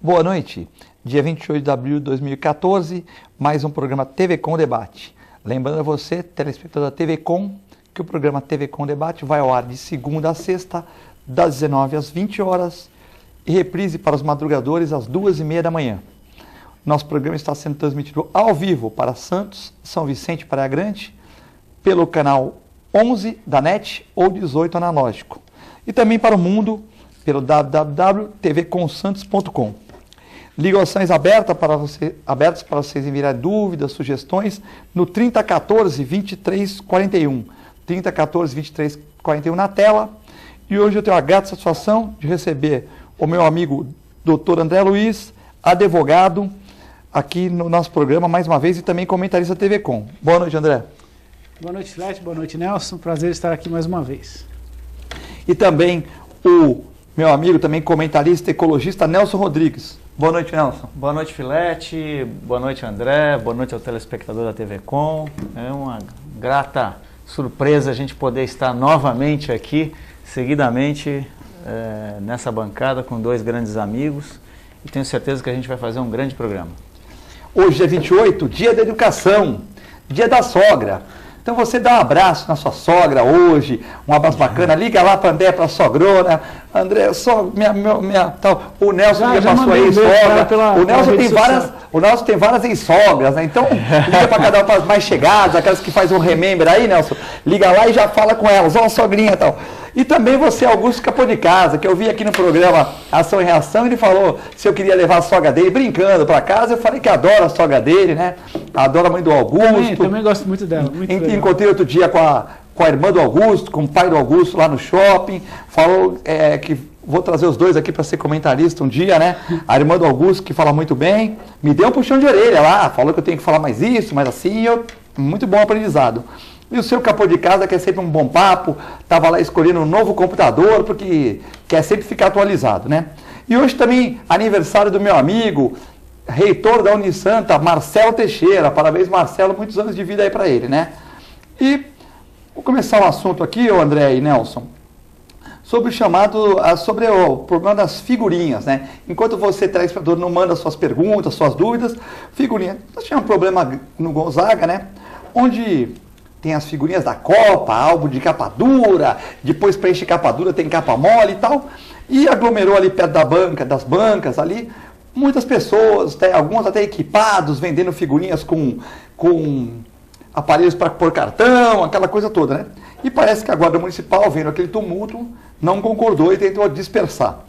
Boa noite, dia 28 de abril de 2014, mais um programa TV Com Debate. Lembrando a você, telespectador da TV Com, que o programa TV Com Debate vai ao ar de segunda a sexta, das 19 às 20 horas, e reprise para os madrugadores às 2h30 da manhã. Nosso programa está sendo transmitido ao vivo para Santos, São Vicente e Praia Grande, pelo canal 11 da NET ou 18 analógico. E também para o mundo, pelo www.tvcomsantos.com. Ligações abertas para vocês enviarem dúvidas, sugestões no 3014-2341. 3014-2341 na tela. E hoje eu tenho a grata satisfação de receber o meu amigo Dr. André Luiz, advogado, aqui no nosso programa mais uma vez e também comentarista TV Com. Boa noite, André. Boa noite, Filete. Boa noite, Nelson. Prazer estar aqui mais uma vez. E também o meu amigo, também comentarista ecologista, Nelson Rodrigues. Boa noite, Nelson. Boa noite, Filete. Boa noite, André. Boa noite ao telespectador da TV Com. É uma grata surpresa a gente poder estar novamente aqui, seguidamente, nessa bancada com dois grandes amigos. E tenho certeza que a gente vai fazer um grande programa. Hoje é 28, dia da educação, dia da sogra. Então você dá um abraço na sua sogra hoje, um abraço bacana, liga lá para André, para a sogrona. André, tal. O Nelson liga para sua ex-sogra. O Nelson tem várias ex-sogras, né? Então liga para cada uma para as mais chegadas, aquelas que faz um remember aí, Nelson. Liga lá e já fala com elas, ó, sogrinha e tal. E também você, Augusto Capô de Casa, que eu vi aqui no programa Ação e Reação, ele falou se eu queria levar a sogra dele brincando para casa. Eu falei que adoro a sogra dele, né? Adoro a mãe do Augusto. Também gosto muito dela. Encontrei outro dia com a irmã do Augusto, com o pai do Augusto lá no shopping. Falou que vou trazer os dois aqui para ser comentarista um dia, né? A irmã do Augusto, que fala muito bem, me deu um puxão de orelha lá. Falou que eu tenho que falar mais isso, mais assim. Muito bom aprendizado. E o seu Capô de Casa, que é sempre um bom papo, estava lá escolhendo um novo computador, porque quer sempre ficar atualizado, né? E hoje também aniversário do meu amigo, reitor da Unisanta, Marcelo Teixeira. Parabéns, Marcelo, muitos anos de vida aí para ele, né? E vou começar o assunto aqui, André e Nelson, sobre o problema das figurinhas, né? Enquanto você, telespectador, não manda suas perguntas, suas dúvidas, figurinha. Nós tínhamos um problema no Gonzaga, né? Onde tem as figurinhas da Copa, álbum de capa dura, depois para encher capa dura tem capa mole e tal, e aglomerou ali perto das bancas ali, muitas pessoas, alguns até equipados, vendendo figurinhas com aparelhos para pôr cartão, aquela coisa toda, né? E parece que a Guarda Municipal, vendo aquele tumulto, não concordou e tentou dispersar.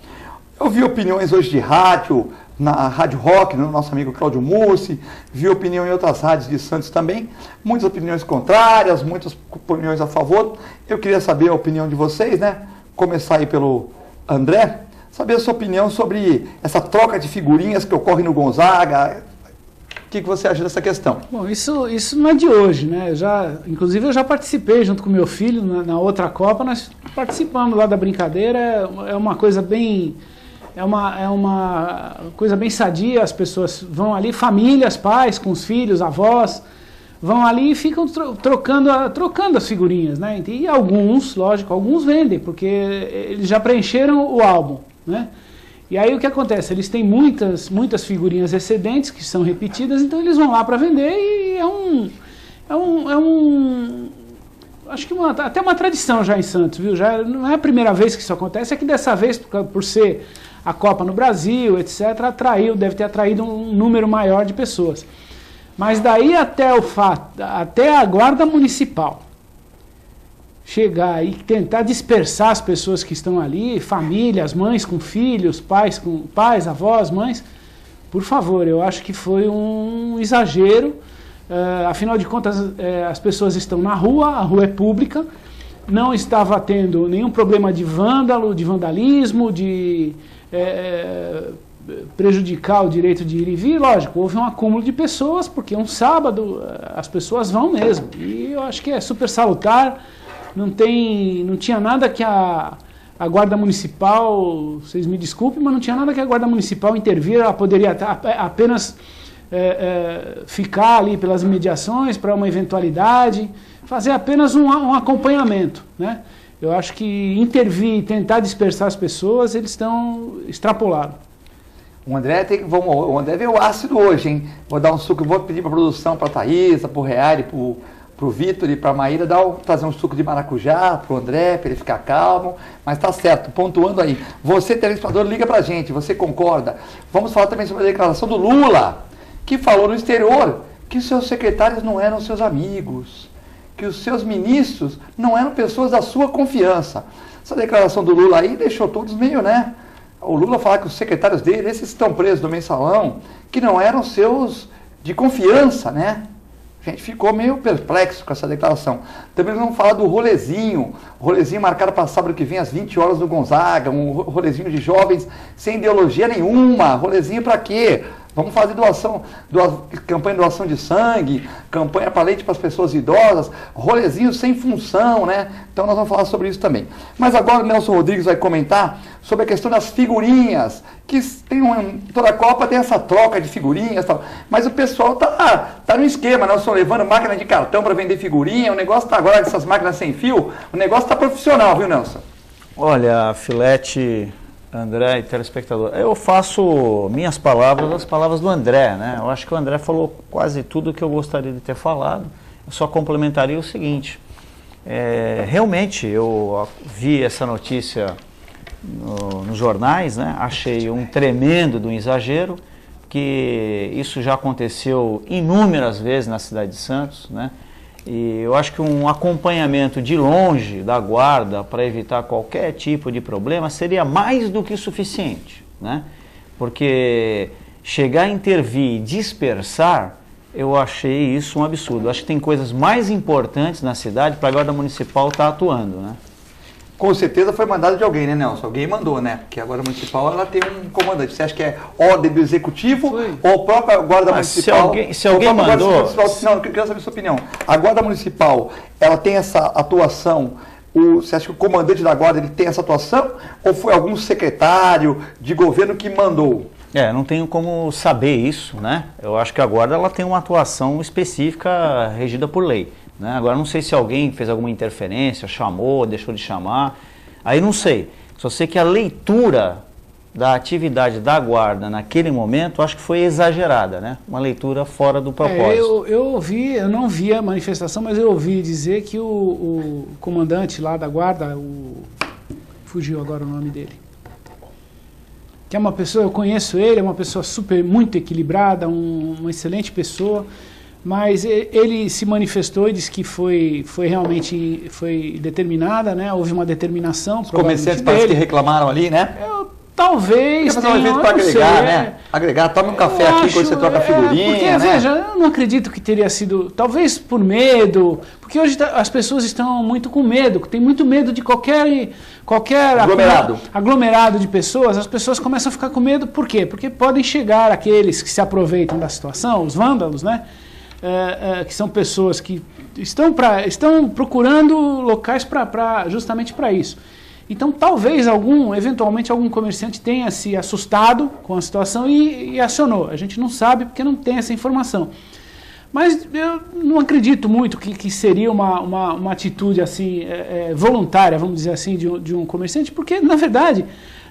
Eu vi opiniões hoje de rádio, na Rádio Rock, no nosso amigo Cláudio Mussi, vi opinião em outras rádios de Santos também, muitas opiniões contrárias, muitas opiniões a favor. Eu queria saber a opinião de vocês, né? Começar aí pelo André, saber a sua opinião sobre essa troca de figurinhas que ocorre no Gonzaga. O que você acha dessa questão? Bom, isso não é de hoje, né? Inclusive eu já participei junto com meu filho na outra Copa, nós participamos lá da brincadeira, é uma coisa bem... É uma coisa bem sadia, as pessoas vão ali, famílias, pais com os filhos, avós, vão ali e ficam trocando as figurinhas, né? E alguns vendem, porque eles já preencheram o álbum, né? E aí o que acontece? Eles têm muitas figurinhas excedentes que são repetidas, então eles vão lá para vender e acho que até uma tradição já em Santos, viu? Já não é a primeira vez que isso acontece, é que dessa vez, por ser a Copa no Brasil, etc., deve ter atraído um número maior de pessoas. Mas daí até a Guarda Municipal chegar e tentar dispersar as pessoas que estão ali, famílias, mães com filhos, pais, avós, mães, por favor, eu acho que foi um exagero. Afinal de contas, as pessoas estão na rua, a rua é pública, não estava tendo nenhum problema de vandalismo, de prejudicar o direito de ir e vir. Lógico, houve um acúmulo de pessoas, porque um sábado as pessoas vão mesmo, e eu acho que é super salutar, não tinha nada que a Guarda Municipal, vocês me desculpem, mas não tinha nada que a Guarda Municipal intervir, ela poderia apenas ficar ali pelas mediações para uma eventualidade, fazer apenas um acompanhamento, né? Eu acho que intervir e tentar dispersar as pessoas, eles estão extrapolados. O André o André veio ácido hoje, hein? Vou dar um suco, vou pedir para a produção, para a Thaísa, para o Reale, para o Vitor e para a Maíra, trazer um suco de maracujá para o André, para ele ficar calmo. Mas tá certo, pontuando aí. Você, telespectador, liga para a gente, você concorda? Vamos falar também sobre a declaração do Lula, que falou no exterior que seus secretários não eram seus amigos, que os seus ministros não eram pessoas da sua confiança. Essa declaração do Lula aí deixou todos meio, né? O Lula fala que os secretários dele, esses que estão presos do mensalão, que não eram seus de confiança, né? A gente ficou meio perplexo com essa declaração. Também vamos falar do rolezinho marcado para sábado que vem às 20 horas no Gonzaga, um rolezinho de jovens sem ideologia nenhuma. Rolezinho para quê? Vamos fazer campanha de doação de sangue, campanha para leite para as pessoas idosas, rolezinho sem função, né? Então nós vamos falar sobre isso também. Mas agora o Nelson Rodrigues vai comentar sobre a questão das figurinhas, que toda a Copa tem essa troca de figurinhas e tal, mas o pessoal tá no esquema, Nelson, levando máquina de cartão para vender figurinha, o negócio tá agora, essas máquinas sem fio, o negócio tá profissional, viu, Nelson? Olha, Filete, André e telespectador, eu faço minhas palavras as palavras do André, né? Eu acho que o André falou quase tudo o que eu gostaria de ter falado. Eu só complementaria o seguinte, realmente eu vi essa notícia nos jornais, né? Achei um tremendo de um exagero, que isso já aconteceu inúmeras vezes na cidade de Santos, né? E eu acho que um acompanhamento de longe da guarda para evitar qualquer tipo de problema seria mais do que suficiente, né? Porque chegar a intervir e dispersar, eu achei isso um absurdo. Eu acho que tem coisas mais importantes na cidade para a guarda municipal estar atuando, né? Com certeza foi mandado de alguém, né, Nelson? Alguém mandou, né? Porque a Guarda Municipal ela tem um comandante. Você acha que é ordem do Executivo ou a própria Guarda Municipal? Se alguém mandou... Não, eu queria saber a sua opinião. A Guarda Municipal, ela tem essa atuação... Você acha que o comandante da Guarda ele tem essa atuação? Ou foi algum secretário de governo que mandou? Não tenho como saber isso, né? Eu acho que a Guarda ela tem uma atuação específica regida por lei. Né? Agora, não sei se alguém fez alguma interferência, chamou, deixou de chamar, aí não sei. Só sei que a leitura da atividade da guarda naquele momento, acho que foi exagerada, né? Uma leitura fora do propósito. Eu não vi a manifestação, mas eu ouvi dizer que o comandante lá da guarda, fugiu agora o nome dele, que é uma pessoa, eu conheço ele, é uma pessoa muito equilibrada, uma excelente pessoa, mas ele se manifestou e disse que foi realmente determinada, né? Houve uma determinação. Os comerciantes parece que reclamaram ali, né? Talvez fazer um evento para agregar, né? Agregar, tome um café aqui quando você troca figurinha, porque, né? Veja, eu não acredito que teria sido, talvez por medo, porque hoje as pessoas estão muito com medo, tem muito medo de qualquer aglomerado de pessoas, as pessoas começam a ficar com medo, por quê? Porque podem chegar aqueles que se aproveitam da situação, os vândalos, né? Que são pessoas que estão procurando locais justamente para isso. Então, talvez eventualmente algum comerciante tenha se assustado com a situação e acionou. A gente não sabe porque não tem essa informação. Mas eu não acredito muito que seria uma atitude assim voluntária, vamos dizer assim, de um comerciante, porque, na verdade,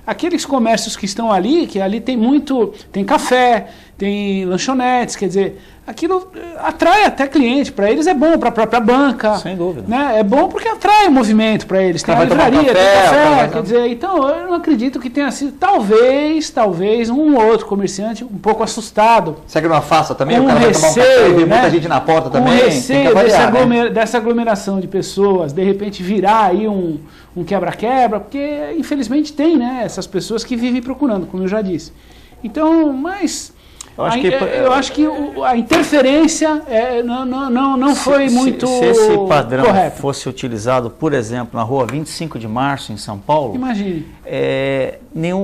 aqueles comércios que estão ali, que ali tem café, tem lanchonetes, quer dizer, aquilo atrai até cliente, para eles é bom, para a própria banca. Sem dúvida. Né? É bom porque atrai o movimento para eles. Tem a livraria, tem café, quer dizer, então eu não acredito que tenha sido, talvez um ou outro comerciante um pouco assustado. Será que não afasta também? O cara vai tomar um café e ver muita gente na porta também. Com receio dessa aglomeração de pessoas, de repente virar aí um quebra-quebra, porque infelizmente tem, né, essas pessoas que vivem procurando, como eu já disse. Então, mas... Eu acho que a interferência não foi muito Se esse padrão correto. Fosse utilizado, por exemplo, na rua 25 de março, em São Paulo, imagine.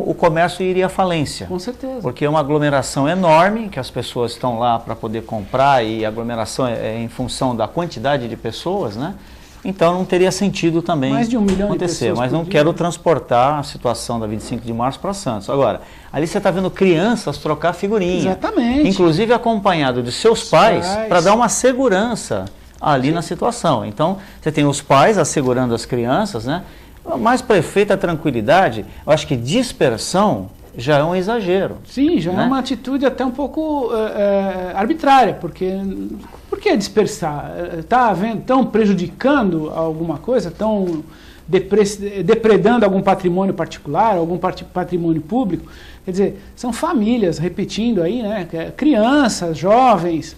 O comércio iria à falência. Com certeza. Porque é uma aglomeração enorme, que as pessoas estão lá para poder comprar, e a aglomeração é em função da quantidade de pessoas, né? Então não teria sentido também mais de 1 milhão acontecer, de pessoas mas não quero transportar a situação da 25 de março para Santos. Agora, ali você está vendo crianças trocar figurinha. Exatamente. Inclusive acompanhado de seus pais, para dar uma segurança ali na situação. Então, você tem os pais assegurando as crianças, né? Mas para efeito da tranquilidade, eu acho que dispersão já é um exagero. Sim, já né? é uma atitude até um pouco arbitrária, porque por que dispersar? Estão prejudicando alguma coisa? Estão depredando algum patrimônio particular, algum patrimônio público? Quer dizer, são famílias, repetindo aí, né? Crianças, jovens,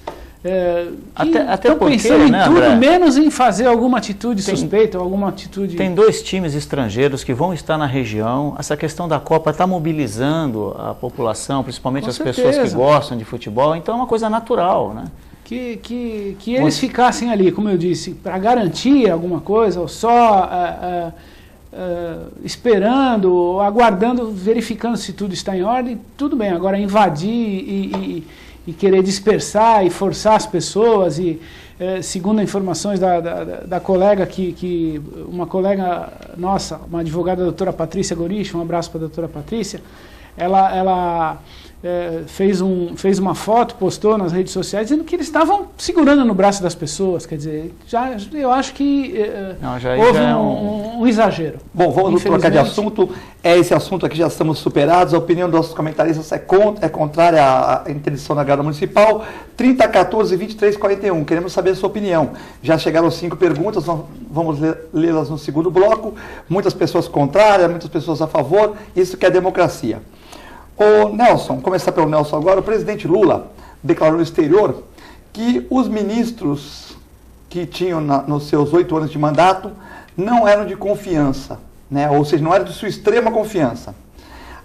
até estão porque, pensando em né, tudo, André? menos em fazer alguma atitude suspeita, alguma atitude... Tem 2 times estrangeiros que vão estar na região. Essa questão da Copa está mobilizando a população, principalmente Com as certeza. pessoas que gostam de futebol, então é uma coisa natural, né? Que eles ficassem ali, como eu disse, para garantir alguma coisa, ou só esperando, ou aguardando, verificando se tudo está em ordem, tudo bem. Agora, invadir e querer dispersar e forçar as pessoas, e segundo informações da colega, uma colega nossa, uma advogada, a doutora Patrícia Gorich, um abraço para a doutora Patrícia, ela fez uma foto, postou nas redes sociais, dizendo que eles estavam segurando no braço das pessoas. Quer dizer, eu acho que houve um exagero. Bom, vamos trocar de assunto. Esse assunto aqui já estamos superados. A opinião dos nossos comentaristas é contrária à interdição da Guarda Municipal. 3014 2341. Queremos saber a sua opinião. Já chegaram 5 perguntas, vamos lê-las no segundo bloco. Muitas pessoas contrárias, muitas pessoas a favor. Isso que é democracia. O Nelson, começar pelo Nelson agora, o presidente Lula declarou no exterior que os ministros que tinham nos seus 8 anos de mandato não eram de confiança, né? Ou seja, não eram de sua extrema confiança.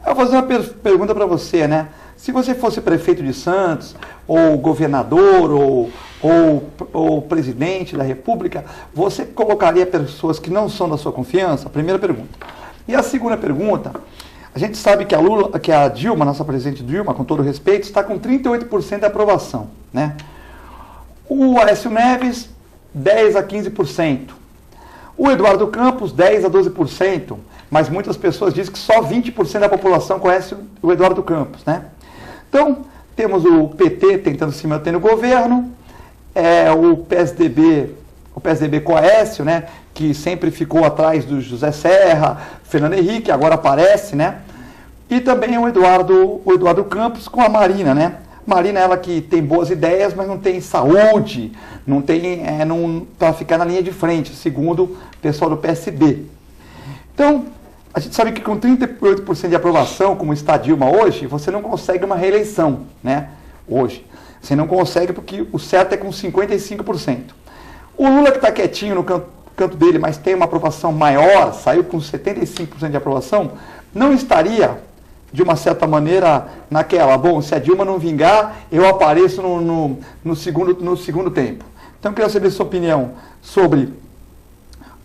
Eu vou fazer uma pergunta para você, né? Se você fosse prefeito de Santos, ou governador, ou presidente da República, você colocaria pessoas que não são da sua confiança? Primeira pergunta. E a segunda pergunta... A gente sabe que a Dilma, nossa presidente Dilma, com todo respeito, está com 38% de aprovação, né? O Aécio Neves, 10% a 15%. O Eduardo Campos, 10% a 12%. Mas muitas pessoas dizem que só 20% da população conhece o Eduardo Campos, né? Então, temos o PT tentando se manter no governo, o PSDB com o Aécio, né, que sempre ficou atrás do José Serra, Fernando Henrique, agora aparece, né? E também o Eduardo Campos com a Marina, né? Marina, ela que tem boas ideias, mas não tem saúde, não tem para ficar na linha de frente, segundo o pessoal do PSD. Então, a gente sabe que com 38% de aprovação, como está Dilma hoje, você não consegue uma reeleição, né? Hoje. Você não consegue porque o certo é com 55%. O Lula, que está quietinho no canto dele, mas tem uma aprovação maior, saiu com 75% de aprovação, não estaria, de uma certa maneira, naquela, bom, se a Dilma não vingar, eu apareço no segundo tempo. Então, eu queria saber a sua opinião sobre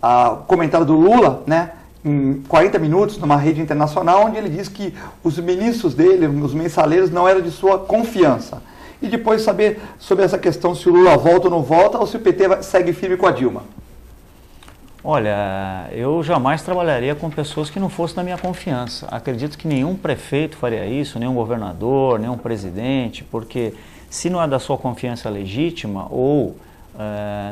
o comentário do Lula, né, em 40 minutos, numa rede internacional, onde ele diz que os ministros dele, os mensaleiros, não eram de sua confiança. E depois saber sobre essa questão, se o Lula volta ou não volta, ou se o PT segue firme com a Dilma. Olha, eu jamais trabalharia com pessoas que não fossem da minha confiança. Acredito que nenhum prefeito faria isso, nenhum governador, nenhum presidente, porque se não é da sua confiança legítima ou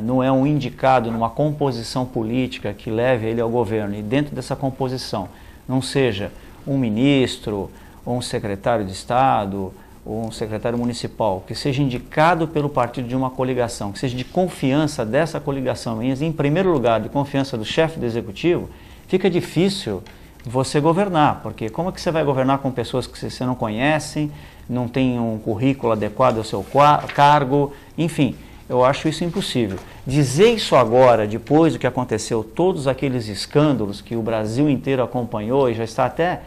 não é um indicado numa composição política que leve ele ao governo, e dentro dessa composição não seja um ministro ou um secretário de Estado ou um secretário municipal, que seja indicado pelo partido de uma coligação, que seja de confiança dessa coligação, e em primeiro lugar de confiança do chefe do executivo, fica difícil você governar, porque como é que você vai governar com pessoas que você não conhece, não tem um currículo adequado ao seu cargo, enfim, eu acho isso impossível. Dizer isso agora, depois do que aconteceu, todos aqueles escândalos que o Brasil inteiro acompanhou e já está até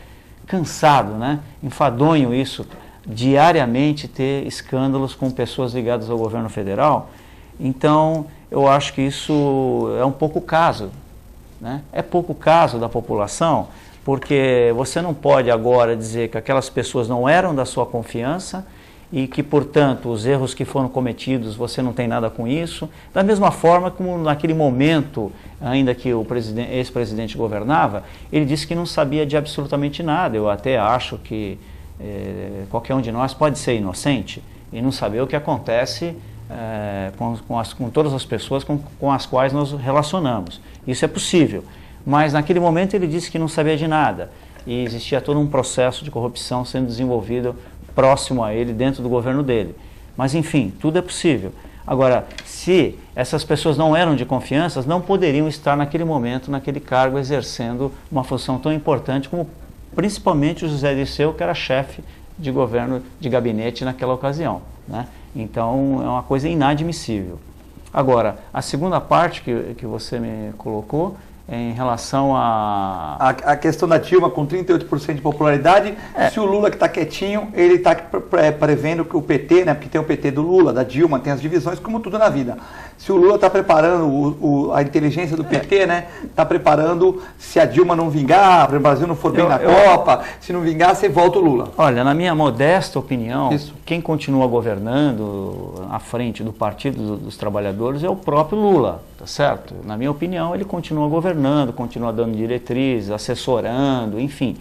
cansado, né? Enfadonho isso, diariamente ter escândalos com pessoas ligadas ao governo federal. Então, eu acho que isso é um pouco caso, né? É pouco caso da população, porque você não pode agora dizer que aquelas pessoas não eram da sua confiança e que, portanto, os erros que foram cometidos, você não tem nada com isso. Da mesma forma como naquele momento, ainda que o ex-presidente governava, ele disse que não sabia de absolutamente nada. Eu até acho que qualquer um de nós pode ser inocente e não saber o que acontece com todas as pessoas com as quais nós relacionamos. Isso é possível. Mas naquele momento ele disse que não sabia de nada. e existia todo um processo de corrupção sendo desenvolvido próximo a ele, dentro do governo dele. Mas, enfim, tudo é possível. Agora, se essas pessoas não eram de confiança, não poderiam estar naquele momento, naquele cargo, exercendo uma função tão importante como principalmente o José Dirceu, que era chefe de governo, de gabinete naquela ocasião, né? Então, é uma coisa inadmissível. Agora, a segunda parte que você me colocou, em relação a questão da Dilma com 38% de popularidade, se o Lula que está quietinho, ele está prevendo que o PT, né, porque tem o PT do Lula, da Dilma, tem as divisões, como tudo na vida. Se o Lula está preparando, a inteligência do PT, né, está preparando, se a Dilma não vingar, o Brasil não for bem na Copa, se não vingar, você volta o Lula. Olha, na minha modesta opinião, quem continua governando à frente do Partido dos Trabalhadores é o próprio Lula, tá certo? Na minha opinião, ele continua governando, continua dando diretrizes, assessorando, enfim,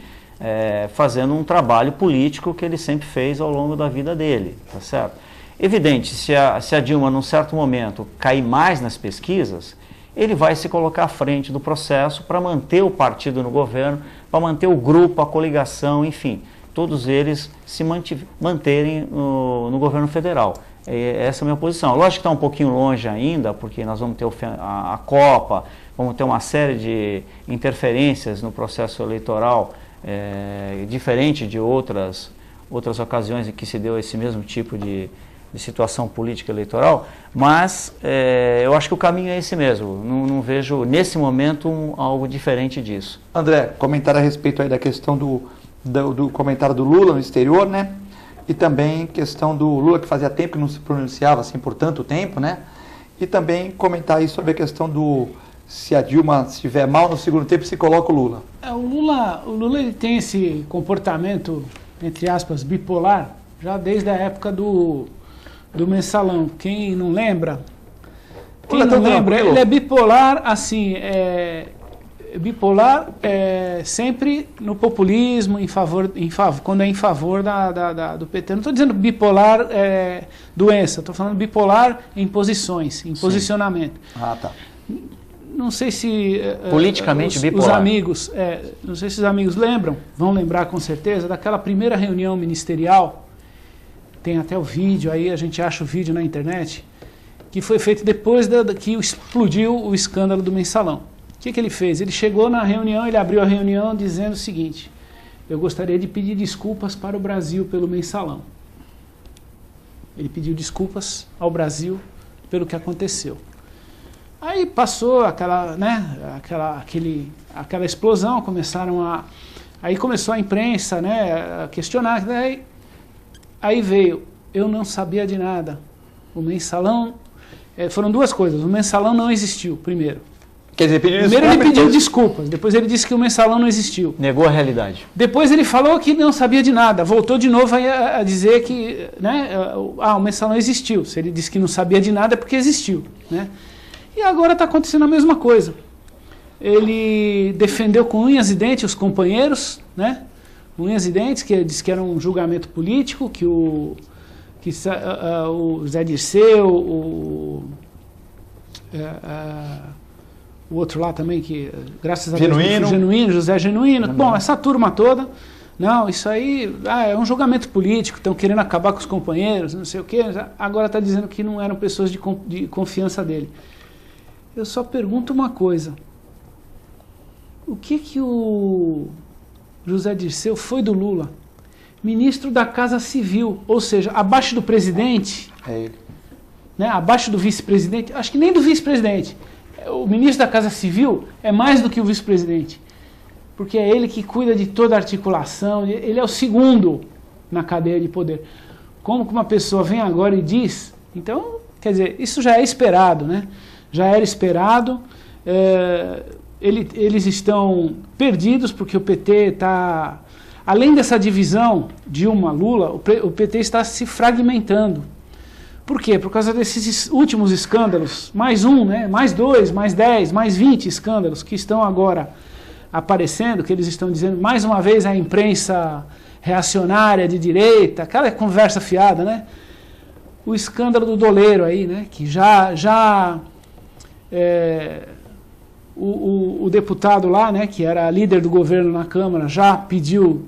fazendo um trabalho político que ele sempre fez ao longo da vida dele, tá certo? Evidente, se a Dilma, num certo momento, cair mais nas pesquisas, ele vai se colocar à frente do processo para manter o partido no governo, para manter o grupo, a coligação, enfim, todos eles se manterem no governo federal. Essa é a minha posição. Lógico que está um pouquinho longe ainda, porque nós vamos ter a Copa, vamos ter uma série de interferências no processo eleitoral, diferente de outras ocasiões em que se deu esse mesmo tipo de situação política eleitoral, mas eu acho que o caminho é esse mesmo. Não vejo, nesse momento, algo diferente disso. André, comentário a respeito aí da questão do comentário do Lula no exterior, né? E também questão do Lula, que fazia tempo que não se pronunciava assim por tanto tempo, né? E também comentar aí sobre a questão se a Dilma estiver mal no segundo tempo, se coloca o Lula. O Lula ele tem esse comportamento, entre aspas, bipolar, já desde a época do Mensalão. Quem não lembra, ele é bipolar, assim, sempre no populismo, quando é em favor do PT. Não estou dizendo bipolar doença, estou falando bipolar em posições, em posicionamento. Ah, tá. Não sei se politicamente bipolar. Os amigos, não sei se os amigos vão lembrar com certeza daquela primeira reunião ministerial. Tem até o vídeo aí, a gente acha o vídeo na internet, que foi feito depois que explodiu o escândalo do Mensalão. O que ele fez? Ele chegou na reunião, ele abriu a reunião dizendo o seguinte: eu gostaria de pedir desculpas para o Brasil pelo Mensalão. Ele pediu desculpas ao Brasil pelo que aconteceu. Aí passou aquela explosão, aí começou a imprensa, né, a questionar, aí veio, eu não sabia de nada. O Mensalão, foram duas coisas, o Mensalão não existiu, primeiro. Quer dizer, primeiro ele pediu desculpas, depois ele disse que o Mensalão não existiu. Negou a realidade. Depois ele falou que não sabia de nada, voltou de novo a dizer que, né, o Mensalão existiu. Se ele disse que não sabia de nada é porque existiu, né? E agora está acontecendo a mesma coisa. Ele defendeu com unhas e dentes os companheiros, né? Unhas e dentes, que disse que era um julgamento político, que o Zé Dirceu, o outro lá também, que graças a Deus, José Genuíno, bom, essa turma toda, não, isso aí é um julgamento político, estão querendo acabar com os companheiros, não sei o quê, agora está dizendo que não eram pessoas de confiança dele. Eu só pergunto uma coisa, o que o José Dirceu foi do Lula? Ministro da Casa Civil, ou seja, abaixo do presidente, ele. Né, abaixo do vice-presidente, acho que nem do vice-presidente. O ministro da Casa Civil é mais do que o vice-presidente, porque é ele que cuida de toda a articulação, ele é o segundo na cadeia de poder. Como que uma pessoa vem agora e diz, então, quer dizer, isso já é esperado, né? Já era esperado, eles estão perdidos porque o PT está, além dessa divisão Dilma-Lula, o PT está se fragmentando. Por quê? Por causa desses últimos escândalos, mais um, né? Mais 2, mais 10, mais 20 escândalos que estão agora aparecendo, que eles estão dizendo, mais uma vez, a imprensa reacionária de direita, aquela conversa fiada, né? O escândalo do doleiro aí, né? Que já o deputado lá, né, que era líder do governo na Câmara, já pediu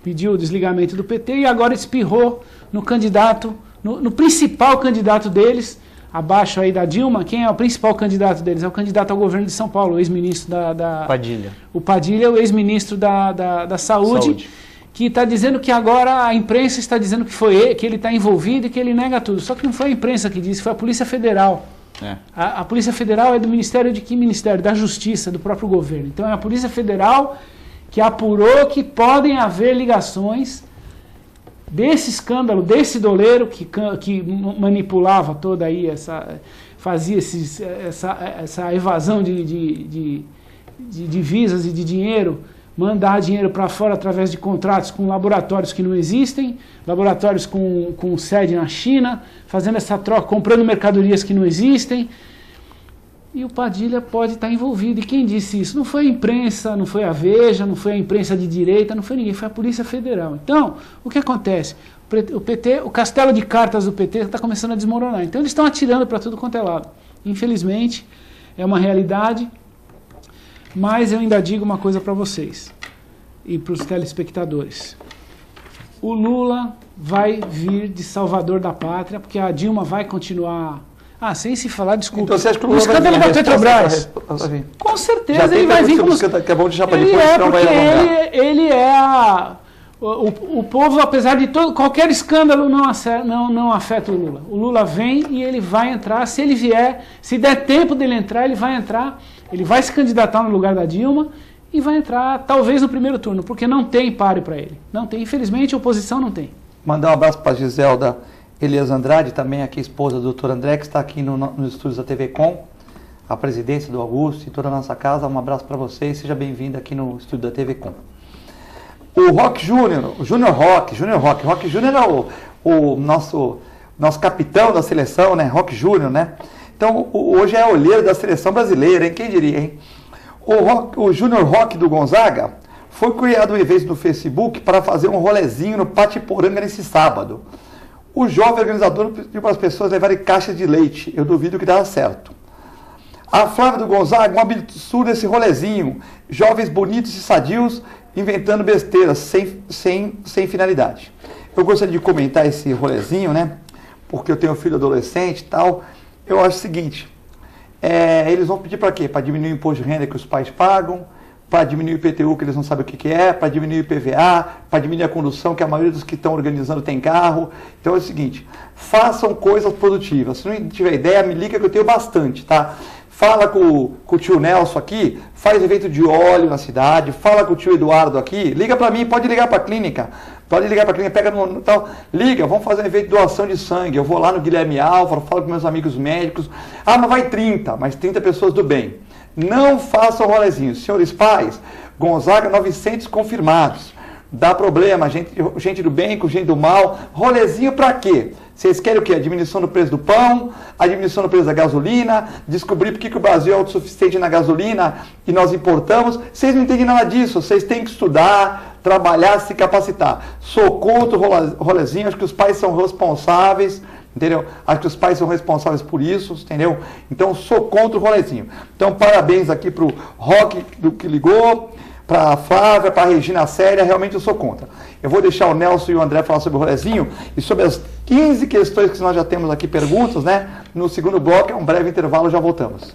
o desligamento do PT e agora espirrou no candidato, no principal candidato deles, abaixo aí da Dilma. Quem é o principal candidato deles? É o candidato ao governo de São Paulo, o ex-ministro da Padilha. O Padilha, o ex-ministro da Saúde, que está dizendo que agora a imprensa está dizendo que foi ele, que ele está envolvido e que ele nega tudo. Só que não foi a imprensa que disse, foi a Polícia Federal. A Polícia Federal é do Ministério de que Ministério? Da Justiça, do próprio governo. Então é a Polícia Federal que apurou que podem haver ligações desse escândalo, desse doleiro que manipulava toda aí fazia essa evasão de divisas e de dinheiro, mandar dinheiro para fora através de contratos com laboratórios que não existem, laboratórios com sede na China, fazendo essa troca, comprando mercadorias que não existem. E o Padilha pode estar envolvido. E quem disse isso? Não foi a imprensa, não foi a Veja, não foi a imprensa de direita, não foi ninguém, foi a Polícia Federal. Então, o que acontece? O castelo de cartas do PT está começando a desmoronar. Então, eles estão atirando para tudo quanto é lado. Infelizmente, é uma realidade, mas eu ainda digo uma coisa para vocês e para os telespectadores. O Lula vai vir de salvador da pátria, porque a Dilma vai continuar... sem se falar, desculpa. Então você acha que o Lula escândalo da Petrobras? Com certeza ele vai vir como... Que é bom deixar para ele depois, é, não vai alongar. ele é o povo, apesar de qualquer escândalo, não afeta o Lula. O Lula vem e ele vai entrar, se ele vier, se der tempo dele entrar, ele vai entrar, ele vai se candidatar no lugar da Dilma e vai entrar talvez no primeiro turno, porque não tem páreo para ele. Não tem, infelizmente a oposição não tem. Mandar um abraço para a Giselda Elias Andrade, também aqui esposa do Dr. André, que está aqui nos estúdios da TV Com, a presidência do Augusto e toda a nossa casa. Um abraço para vocês, seja bem-vindo aqui no estúdio da TV Com. O Roque Júnior, o Roque Júnior é o nosso capitão da seleção, né? Roque Júnior, né? Então, hoje é olheiro da seleção brasileira, hein? Quem diria, hein? O Júnior Roque do Gonzaga foi criado um evento no Facebook para fazer um rolezinho no Patiporanga nesse sábado. O jovem organizador pediu para as pessoas levarem caixa de leite. Eu duvido que dava certo. A Flávia do Gonzaga, um absurdo esse rolezinho. Jovens bonitos e sadios inventando besteiras, sem finalidade. Eu gostaria de comentar esse rolezinho, né? Porque eu tenho um filho adolescente e tal. Eu acho o seguinte. Eles vão pedir para quê? Para diminuir o imposto de renda que os pais pagam, para diminuir o IPTU, que eles não sabem o que é, para diminuir o IPVA, para diminuir a condução, que a maioria dos que estão organizando tem carro. Então é o seguinte, façam coisas produtivas. Se não tiver ideia, me liga que eu tenho bastante, tá? Fala com o tio Nelson aqui, faz evento de óleo na cidade, fala com o tio Eduardo aqui, liga para mim, pode ligar para a clínica, pega no tal, liga, vamos fazer um evento de doação de sangue, eu vou lá no Guilherme Álvaro, falo com meus amigos médicos, mas vai 30, mas 30 pessoas do bem. Não façam rolezinho. Senhores pais, Gonzaga 900 confirmados. Dá problema, gente do bem com gente do mal. Rolezinho pra quê? Vocês querem o quê? A diminuição do preço do pão, a diminuição do preço da gasolina, descobrir por que o Brasil é autossuficiente na gasolina e nós importamos. Vocês não entendem nada disso. Vocês têm que estudar, trabalhar, se capacitar. Sou contra o rolezinho, acho que os pais são responsáveis. Entendeu? Acho que os pais são responsáveis por isso, entendeu? Então, sou contra o rolezinho. Então, parabéns aqui pro Roque que ligou, pra Flávia, pra Regina Célia, realmente eu sou contra. Eu vou deixar o Nelson e o André falar sobre o rolezinho e sobre as 15 questões que nós já temos aqui, perguntas, né? No segundo bloco, é um breve intervalo, já voltamos.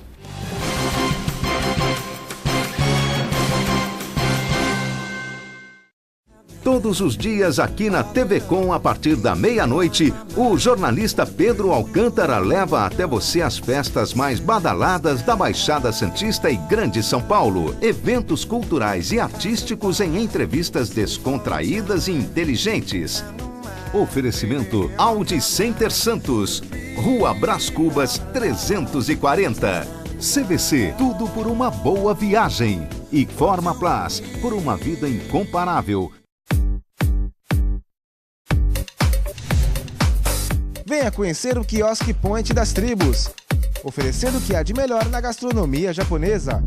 Todos os dias aqui na TV Com, a partir da meia-noite, o jornalista Pedro Alcântara leva até você as festas mais badaladas da Baixada Santista e Grande São Paulo. Eventos culturais e artísticos em entrevistas descontraídas e inteligentes. Oferecimento Audi Center Santos, Rua Brás Cubas 340. CVC, tudo por uma boa viagem. E Forma Plus, por uma vida incomparável. Venha conhecer o Quiosque Point das Tribos, oferecendo o que há de melhor na gastronomia japonesa.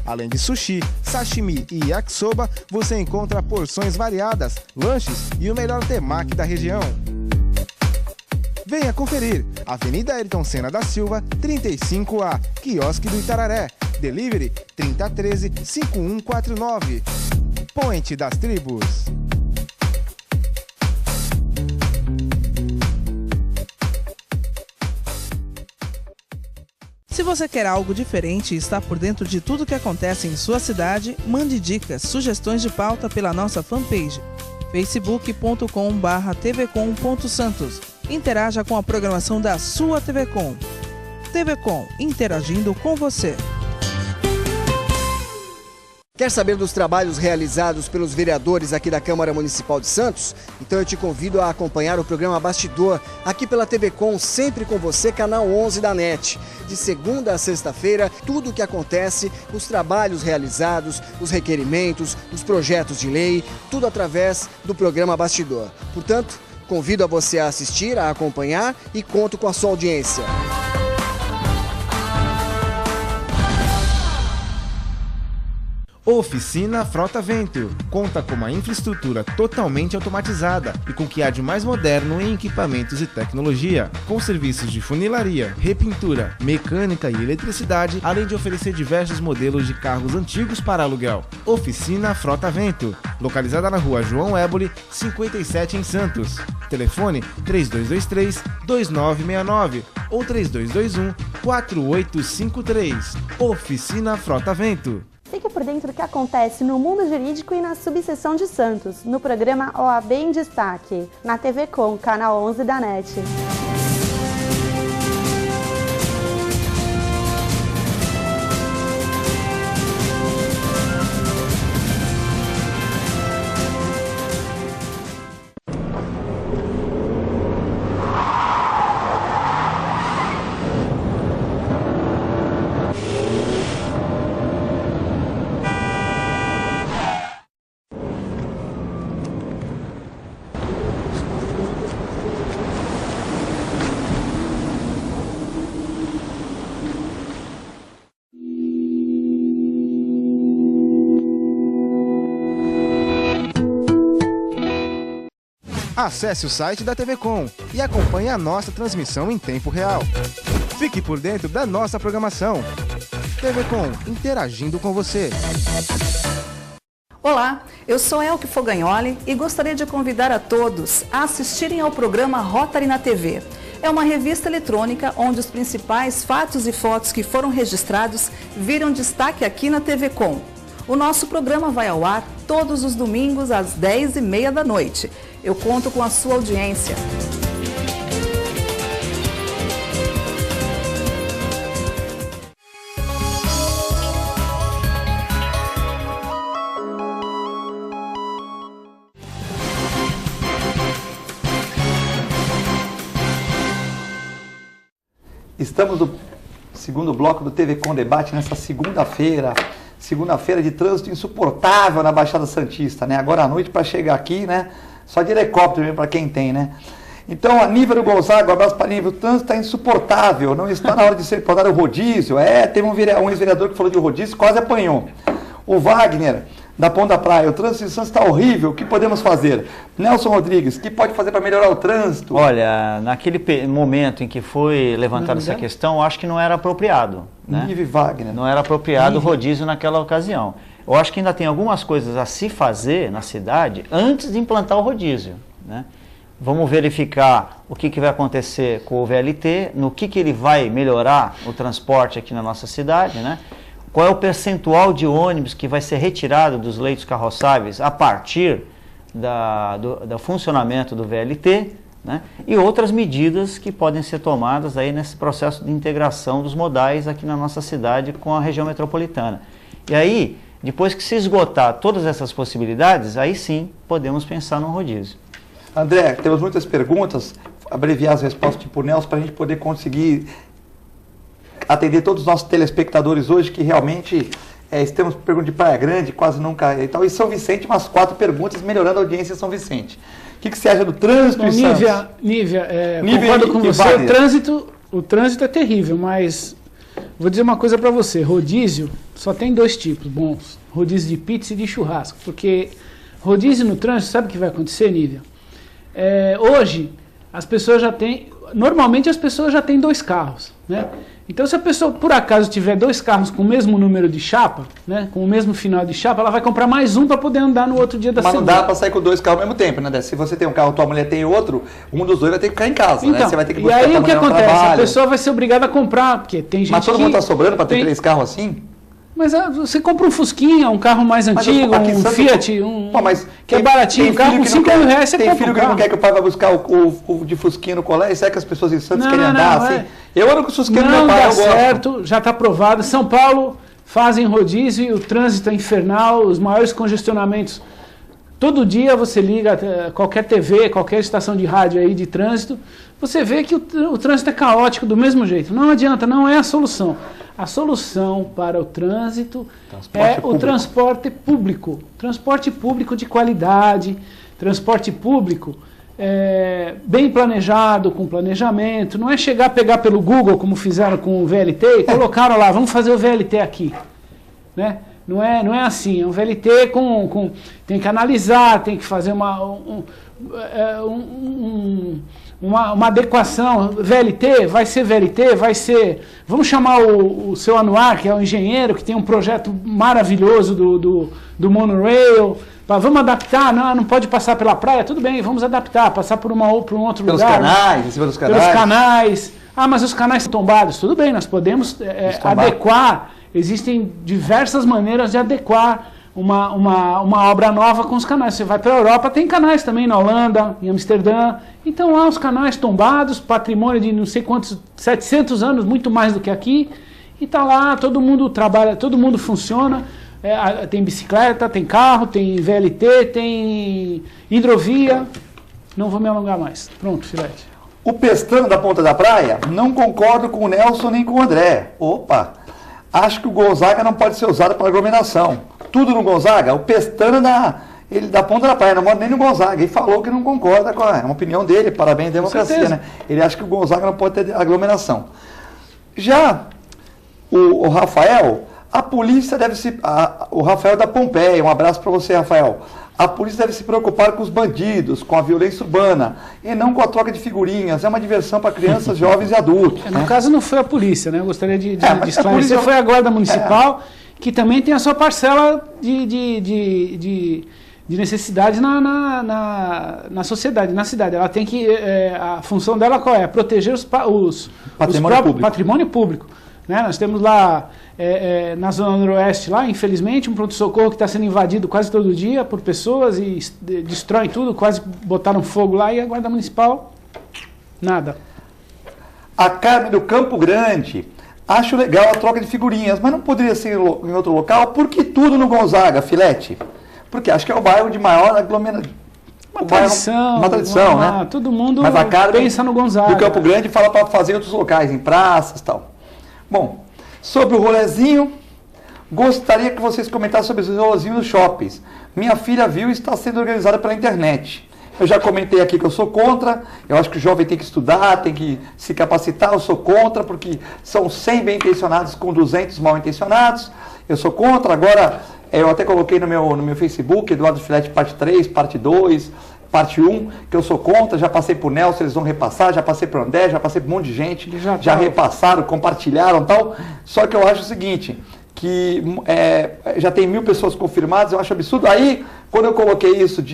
Além de sushi, sashimi e yakisoba, você encontra porções variadas, lanches e o melhor temaki da região. Venha conferir. Avenida Ayrton Senna da Silva, 35A, Quiosque do Itararé. Delivery 3013-5149. Point das Tribos. Se você quer algo diferente e está por dentro de tudo que acontece em sua cidade, mande dicas, sugestões de pauta pela nossa fanpage facebook.com/tvcom.santos. Interaja com a programação da sua TV Com. TV Com, interagindo com você. Quer saber dos trabalhos realizados pelos vereadores aqui da Câmara Municipal de Santos? Então eu te convido a acompanhar o programa Bastidor, aqui pela TV Com, sempre com você, canal 11 da NET. De segunda a sexta-feira, tudo o que acontece, os trabalhos realizados, os requerimentos, os projetos de lei, tudo através do programa Bastidor. Portanto, convido a você a assistir, a acompanhar e conto com a sua audiência. Oficina Frota Vento conta com uma infraestrutura totalmente automatizada e com o que há de mais moderno em equipamentos e tecnologia, com serviços de funilaria, repintura, mecânica e eletricidade, além de oferecer diversos modelos de carros antigos para aluguel. Oficina Frota Vento, localizada na rua João Éboli, 57 em Santos. Telefone 3223-2969 ou 3221-4853. Oficina Frota Vento. Fique por dentro do que acontece no mundo jurídico e na subseção de Santos, no programa OAB em Destaque, na TV Com, canal 11 da NET. Acesse o site da TV Com e acompanhe a nossa transmissão em tempo real. Fique por dentro da nossa programação. TV Com, interagindo com você. Olá, eu sou Elke Fogagnoli e gostaria de convidar a todos a assistirem ao programa Rotary na TV. É uma revista eletrônica onde os principais fatos e fotos que foram registrados viram destaque aqui na TV Com. O nosso programa vai ao ar todos os domingos às 10h30 da noite. Eu conto com a sua audiência. Estamos no segundo bloco do TV Com Debate nessa segunda-feira de trânsito insuportável na Baixada Santista, né? Agora à noite para chegar aqui, né? Só de helicóptero mesmo para quem tem, né? Então, a Nívero Gonzaga, um abraço para a Nívero, o trânsito está insuportável, não está na hora de ser implantado o rodízio. Teve um ex-vereador que falou de rodízio, quase apanhou. O Wagner, da Ponta da Praia, o trânsito de Santos está horrível, o que podemos fazer? Nelson Rodrigues, o que pode fazer para melhorar o trânsito? Olha, naquele momento em que foi levantada essa questão, eu acho que não era apropriado. Né? Wagner. Não era apropriado o rodízio naquela ocasião. Eu acho que ainda tem algumas coisas a se fazer na cidade antes de implantar o rodízio. Né? Vamos verificar o que vai acontecer com o VLT, no que ele vai melhorar o transporte aqui na nossa cidade, né? Qual é o percentual de ônibus que vai ser retirado dos leitos carroçáveis a partir do funcionamento do VLT, né? E outras medidas que podem ser tomadas aí nesse processo de integração dos modais aqui na nossa cidade com a região metropolitana. E aí, depois que se esgotar todas essas possibilidades, aí sim podemos pensar no rodízio. André, temos muitas perguntas, abreviar as respostas tipo Nelson para a gente poder conseguir atender todos os nossos telespectadores hoje, que realmente temos perguntas de Praia Grande, quase nunca e tal, e São Vicente, umas 4 perguntas, melhorando a audiência em São Vicente. O que você acha do trânsito em Santos? Nívia, concordo com você, o trânsito é terrível, mas vou dizer uma coisa para você, rodízio só tem 2 tipos bons, rodízio de pizza e de churrasco, porque rodízio no trânsito, sabe o que vai acontecer, Nívia? Hoje, as pessoas já têm, normalmente as pessoas já têm 2 carros, né? Então, se a pessoa, por acaso, tiver 2 carros com o mesmo número de chapa, né, com o mesmo final de chapa, ela vai comprar mais um para poder andar no outro dia da semana. Mas não dá para sair com 2 carros ao mesmo tempo, né? Se você tem um carro, tua mulher tem outro, um dos dois vai ter que ficar em casa, então, né? Você vai ter que buscar. E aí o que acontece? A pessoa vai ser obrigada a comprar, porque tem gente. Mas todo mundo está sobrando para ter tem... 3 carros assim? Mas você compra um Fusquinha, um carro mais antigo, um Fiat, que é baratinho, um carro com 5 mil reais, você compra. Tem filho que não quer que o pai vai buscar o de Fusquinha no colégio? Será que as pessoas em Santos querem andar assim? Eu ando com o Fusquinha do meu pai, eu gosto. Não dá certo, já está aprovado. São Paulo fazem rodízio, o trânsito é infernal, os maiores congestionamentos. Todo dia você liga qualquer TV, qualquer estação de rádio aí de trânsito, você vê que o trânsito é caótico do mesmo jeito. Não adianta, não é a solução. A solução para o trânsito o transporte público. Transporte público de qualidade, transporte público bem planejado, com planejamento. Não é chegar, pegar pelo Google, como fizeram com o VLT, e colocaram lá, vamos fazer o VLT aqui. Né? Não é assim, é um VLT tem que analisar, tem que fazer uma adequação. VLT, vai ser... Vamos chamar o seu Anuar, que é o engenheiro, que tem um projeto maravilhoso do monorail. Vamos adaptar, não pode passar pela praia, tudo bem, vamos adaptar, passar por um outro pelos lugar. Canais, em cima dos canais. Pelos canais. Mas os canais são tombados. Tudo bem, nós podemos adequar. Existem diversas maneiras de adequar uma obra nova com os canais. Você vai para a Europa, tem canais também na Holanda, em Amsterdã. Então lá os canais tombados, patrimônio de não sei quantos, 700 anos, muito mais do que aqui. E está lá, todo mundo trabalha, todo mundo funciona. Tem bicicleta, tem carro, tem VLT, tem hidrovia. Não vou me alongar mais. Pronto, Filete. O Pestana da Ponta da Praia, não concordo com o Nelson nem com o André. Opa! Acho que o Gonzaga não pode ser usado para aglomeração. Tudo no Gonzaga, o Pestana da Ponta da Praia, não mora nem no Gonzaga. Ele falou que não concorda com uma opinião dele, parabéns à democracia, né? Ele acha que o Gonzaga não pode ter aglomeração. Já o Rafael, a polícia deve se... o Rafael da Pompeia, um abraço para você, Rafael. A polícia deve se preocupar com os bandidos, com a violência urbana, e não com a troca de figurinhas. É uma diversão para crianças, jovens e adultos. No caso não foi a polícia, né? Eu gostaria de esclarecer. Foi a Guarda Municipal, que também tem a sua parcela de necessidade na sociedade, na cidade. Ela tem que... a função dela qual é? Proteger patrimônio público. Né? Nós temos lá, na Zona Noroeste, lá, infelizmente, um pronto-socorro que está sendo invadido quase todo dia por pessoas e destroem tudo, quase botaram fogo lá, e a Guarda Municipal, nada. A Carmen do Campo Grande, acho legal a troca de figurinhas, mas não poderia ser em outro local, porque tudo no Gonzaga, Filete? Porque acho que é o bairro de maior aglomeração. Uma tradição, né? Todo mundo mas a Carmen pensa no Gonzaga. Do Campo Grande fala para fazer em outros locais, em praças e tal. Bom, sobre o rolezinho, gostaria que vocês comentassem sobre os rolezinhos nos shoppings. Minha filha viu e está sendo organizada pela internet. Eu já comentei aqui que eu sou contra, eu acho que o jovem tem que estudar, tem que se capacitar, eu sou contra, porque são 100 bem-intencionados com 200 mal-intencionados. Eu sou contra, agora eu até coloquei no meu Facebook, Eduardo Filete parte 3, parte 2... Parte 1, que eu sou contra, já passei por Nelson, eles vão repassar, já passei por André, já passei por um monte de gente, já repassaram, compartilharam e tal. Só que eu acho o seguinte, que já tem 1000 pessoas confirmadas, eu acho absurdo. Aí, quando eu coloquei isso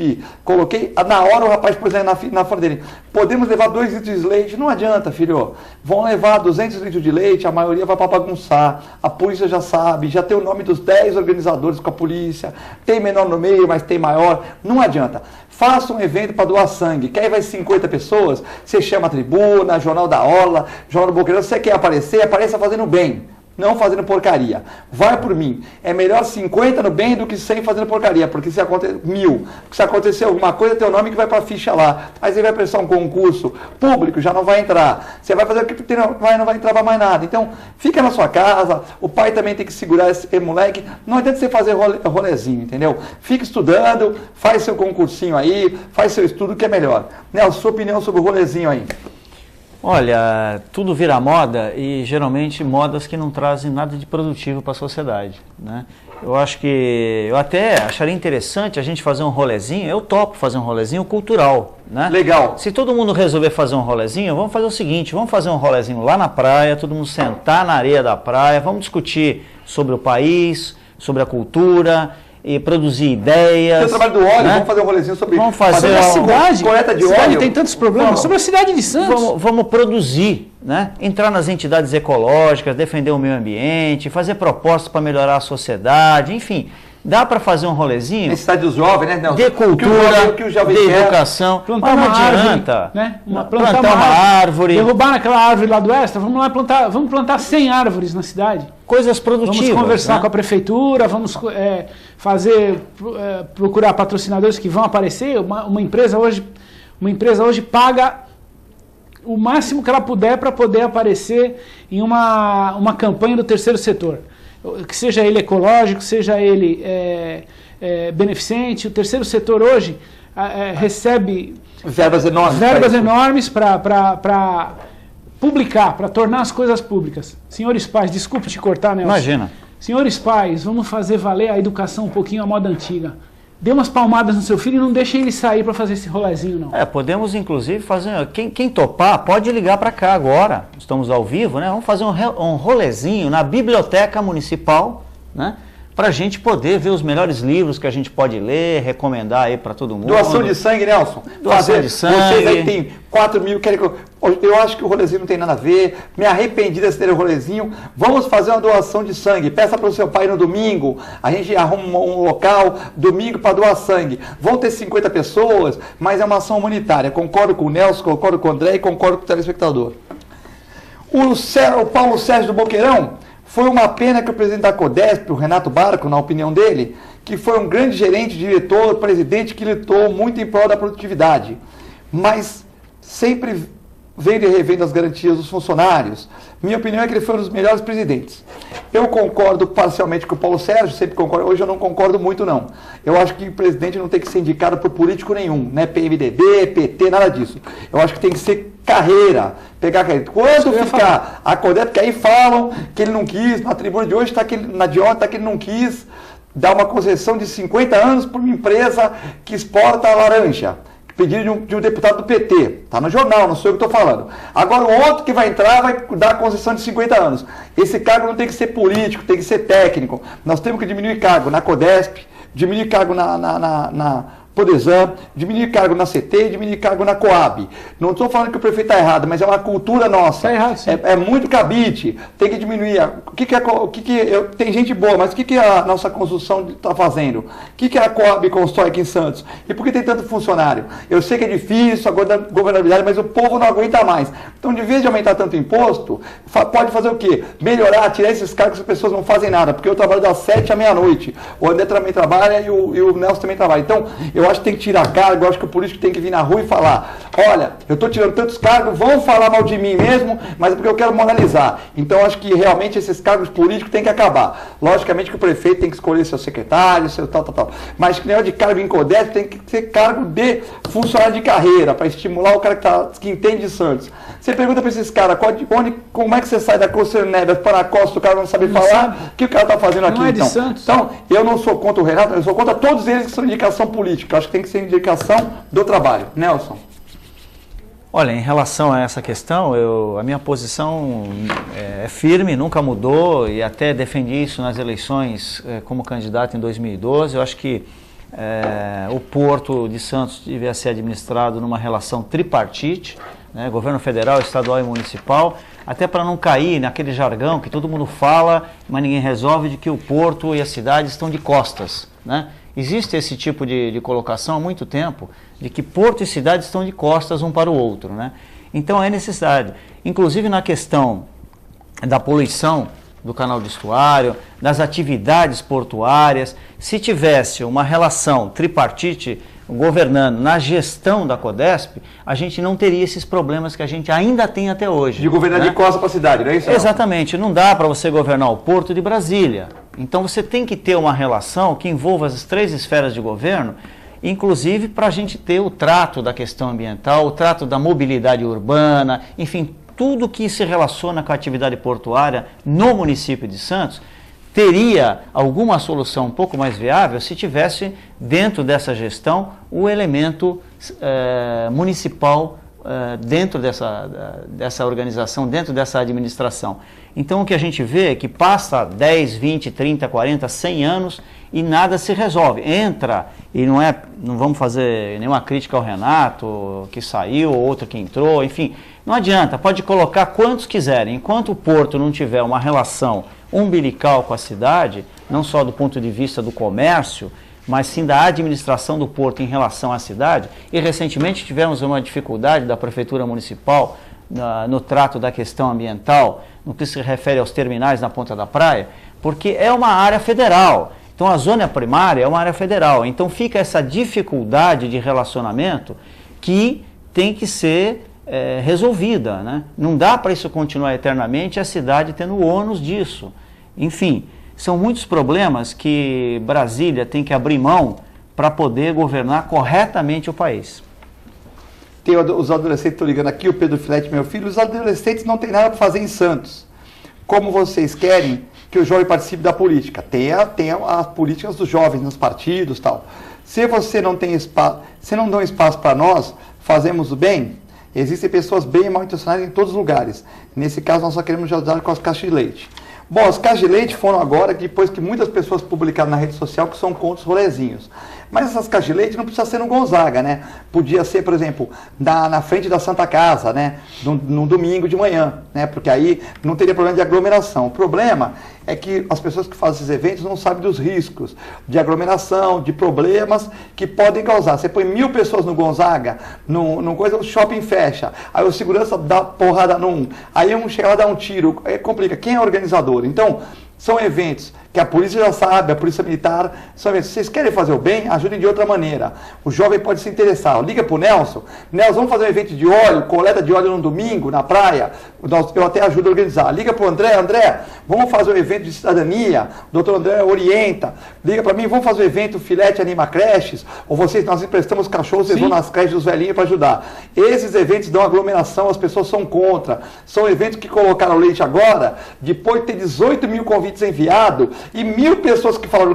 na hora o rapaz pôs na frente dele, podemos levar 2 litros de leite? Não adianta, filho, vão levar 200 litros de leite, a maioria vai para bagunçar, a polícia já sabe, já tem o nome dos 10 organizadores com a polícia, tem menor no meio, mas tem maior, não adianta. Faça um evento para doar sangue, que aí vai 50 pessoas, você chama a Tribuna, Jornal da Orla, Jornal do Boqueirão, você quer aparecer, apareça fazendo bem. Não fazendo porcaria. Vai por mim. É melhor 50 no bem do que 100 fazendo porcaria. Porque se acontecer 1000, se acontecer alguma coisa, teu nome que vai para a ficha lá. Aí você vai prestar um concurso público, já não vai entrar. Você vai fazer o que não vai entrar para mais nada. Então, fica na sua casa. O pai também tem que segurar esse moleque. Não adianta você fazer rolezinho, entendeu? Fica estudando, faz seu concursinho aí, faz seu estudo que é melhor. Nelson, sua opinião sobre o rolezinho aí? Olha, tudo vira moda e geralmente modas que não trazem nada de produtivo para a sociedade, né? Eu acho que, eu até acharia interessante a gente fazer um rolezinho, eu topo fazer um rolezinho cultural, né? Legal. Se todo mundo resolver fazer um rolezinho, vamos fazer o seguinte, vamos fazer um rolezinho lá na praia, todo mundo sentar na areia da praia, vamos discutir sobre o país, sobre a cultura, e produzir ideias. Tem o trabalho do óleo, né? Vamos fazer um rolezinho sobre... Vamos fazer a cidade. Coleta de A cidade óleo. tem tantos problemas. Sobre a cidade de Santos. Vamos produzir, né? Entrar nas entidades ecológicas, defender o meio ambiente, fazer propostas para melhorar a sociedade, enfim. Dá para fazer um rolezinho? Necessidade dos jovens, né? Não, de cultura, que o jovem de quer. educação. Plantar Mas não uma adianta. árvore, né? Plantar uma árvore. Derrubar aquela árvore lá do Extra, vamos lá plantar, vamos plantar 100 árvores na cidade. Coisas produtivas. Vamos conversar, né? com a prefeitura, vamos procurar patrocinadores que vão aparecer. Uma empresa hoje paga o máximo que ela puder para poder aparecer em uma campanha do terceiro setor. Que seja ele ecológico, seja ele beneficente. O terceiro setor hoje recebe verbas enormes para publicar, para tornar as coisas públicas. Senhores pais, desculpe te cortar, Nelson. Imagina. Senhores pais, vamos fazer valer a educação um pouquinho à moda antiga. Dê umas palmadas no seu filho e não deixem ele sair para fazer esse rolezinho, não. Podemos inclusive fazer... Quem topar, pode ligar para cá agora. Estamos ao vivo, né? Vamos fazer um rolezinho na Biblioteca Municipal, né? Para a gente poder ver os melhores livros que a gente pode ler, recomendar aí para todo mundo. Doação de sangue, Nelson. Doação de sangue. Vocês aí tem 4 mil, eu acho que o rolezinho não tem nada a ver, me arrependi desse ter o rolezinho, vamos fazer uma doação de sangue, peça para o seu pai no domingo, a gente arruma um local, domingo para doar sangue, vão ter 50 pessoas, mas é uma ação humanitária, concordo com o Nelson, concordo com o André e concordo com o telespectador. O Paulo Sérgio do Boqueirão, foi uma pena que o presidente da CODESP, o Renato Barco, na opinião dele, que foi um grande gerente, diretor, presidente que lutou muito em prol da produtividade, mas sempre vendo e revendo as garantias dos funcionários. Minha opinião é que ele foi um dos melhores presidentes. Eu concordo parcialmente com o Paulo Sérgio, sempre concordo, hoje eu não concordo muito não. Eu acho que o presidente não tem que ser indicado por político nenhum, né? PMDB, PT, nada disso. Eu acho que tem que ser carreira, pegar carreira. Quando ficar a CODESP, porque aí falam que ele não quis, na tribuna de hoje, na de ontem, que ele não quis dar uma concessão de 50 anos para uma empresa que exporta a laranja. Pedido de um deputado do PT. Está no jornal, não sou eu que estou falando. Agora o outro que vai entrar vai dar a concessão de 50 anos. Esse cargo não tem que ser político, tem que ser técnico. Nós temos que diminuir cargo na CODESP, diminuir cargo na Podesan, diminuir cargo na CT e diminuir cargo na Coab. Não estou falando que o prefeito está errado, mas é uma cultura nossa. Está errado, sim. É muito cabide, tem que diminuir. Tem gente boa, mas o que a nossa construção está fazendo? O que a Coab constrói aqui em Santos? E por que tem tanto funcionário? Eu sei que é difícil a governabilidade, mas o povo não aguenta mais. Então, de vez de aumentar tanto imposto, pode fazer o quê? Melhorar, tirar esses cargos que as pessoas não fazem nada, porque eu trabalho das 7 à meia-noite. O André também trabalha e o Nelson também trabalha. Então, eu acho que tem que tirar cargo, eu acho que o político tem que vir na rua e falar, olha, eu estou tirando tantos cargos, vão falar mal de mim mesmo, mas é porque eu quero moralizar. Então, eu acho que realmente esses cargos políticos têm que acabar. Logicamente que o prefeito tem que escolher seu secretário, seu tal. Mas que negócio de cargo em CODESP tem que ser cargo de funcionário de carreira, para estimular o cara que entende de Santos. Você pergunta para esses caras, como é que você sai da Conselho Neves para a Costa, o cara não sabe falar, o que o cara está fazendo aqui, então? Santos. Então, eu não sou contra o Renato, eu sou contra todos eles que são indicação política. Eu acho que tem que ser indicação do trabalho. Nelson. Olha, em relação a essa questão, a minha posição é firme, nunca mudou e até defendi isso nas eleições como candidato em 2012. Eu acho que o Porto de Santos devia ser administrado numa relação tripartite, né, governo federal, estadual e municipal, até para não cair naquele jargão que todo mundo fala, mas ninguém resolve, de que o Porto e a cidade estão de costas, né? Existe esse tipo de colocação há muito tempo, de que Porto e cidade estão de costas um para o outro, né? Então é necessidade, inclusive na questão da poluição do canal de estuário, das atividades portuárias, se tivesse uma relação tripartite governando na gestão da CODESP, a gente não teria esses problemas que a gente ainda tem até hoje. De governar, né? De costa para a cidade, não é isso? Exatamente, não dá para você governar o Porto de Brasília. Então você tem que ter uma relação que envolva as 3 esferas de governo inclusive para a gente ter o trato da questão ambiental, o trato da mobilidade urbana, enfim, tudo que se relaciona com a atividade portuária no município de Santos, teria alguma solução um pouco mais viável se tivesse dentro dessa gestão o elemento municipal dentro dessa organização, dentro dessa administração. Então o que a gente vê é que passa 10, 20, 30, 40, 100 anos e nada se resolve. Entra, e não vamos fazer nenhuma crítica ao Renato, que saiu, ou outro que entrou, enfim, não adianta, pode colocar quantos quiserem. Enquanto o Porto não tiver uma relação umbilical com a cidade, não só do ponto de vista do comércio, mas sim da administração do Porto em relação à cidade, e recentemente tivemos uma dificuldade da Prefeitura Municipal no trato da questão ambiental, no que se refere aos terminais na Ponta da Praia, porque é uma área federal. Então a zona primária é uma área federal, então fica essa dificuldade de relacionamento que tem que ser resolvida, né? Não dá para isso continuar eternamente e a cidade tendo o ônus disso. Enfim, são muitos problemas que Brasília tem que abrir mão para poder governar corretamente o país. Tem os adolescentes, estou ligando aqui, o Pedro Filete, meu filho, os adolescentes não tem nada para fazer em Santos. Como vocês querem que o jovem participe da política? Tem as políticas dos jovens nos partidos e tal. Se você não tem espaço, se não dão espaço para nós, fazemos o bem, existem pessoas bem mal intencionadas em todos os lugares. Nesse caso, nós só queremos ajudar com as caixas de leite. Bom, as caixas de leite foram agora, depois que muitas pessoas publicaram na rede social que são contra os rolezinhos. Mas essas caixas de leite não precisa ser no Gonzaga, né? Podia ser, por exemplo, na frente da Santa Casa, né? No domingo de manhã, né? Porque aí não teria problema de aglomeração. O problema é que as pessoas que fazem esses eventos não sabem dos riscos de aglomeração, de problemas que podem causar. Você põe 1000 pessoas no Gonzaga, no coisa, o shopping fecha, aí o segurança dá porrada num, aí um chega lá e dá um tiro, complica. Quem é organizador? Então, são eventos que a polícia já sabe, a polícia militar, são eventos. Se vocês querem fazer o bem, ajudem de outra maneira. O jovem pode se interessar. Liga para o Nelson. Nelson, vamos fazer um evento de óleo, coleta de óleo no domingo, na praia. Eu até ajudo a organizar. Liga para o André. André, vamos fazer um evento de cidadania. O doutor André orienta. Liga para mim, vamos fazer um evento Filete Anima Creches. Ou nós emprestamos cachorros, vocês vão nas creches dos velhinhos para ajudar. Esses eventos dão aglomeração, as pessoas são contra. São eventos que colocaram leite agora, depois de ter 18 mil convites enviados, e 1000 pessoas que falaram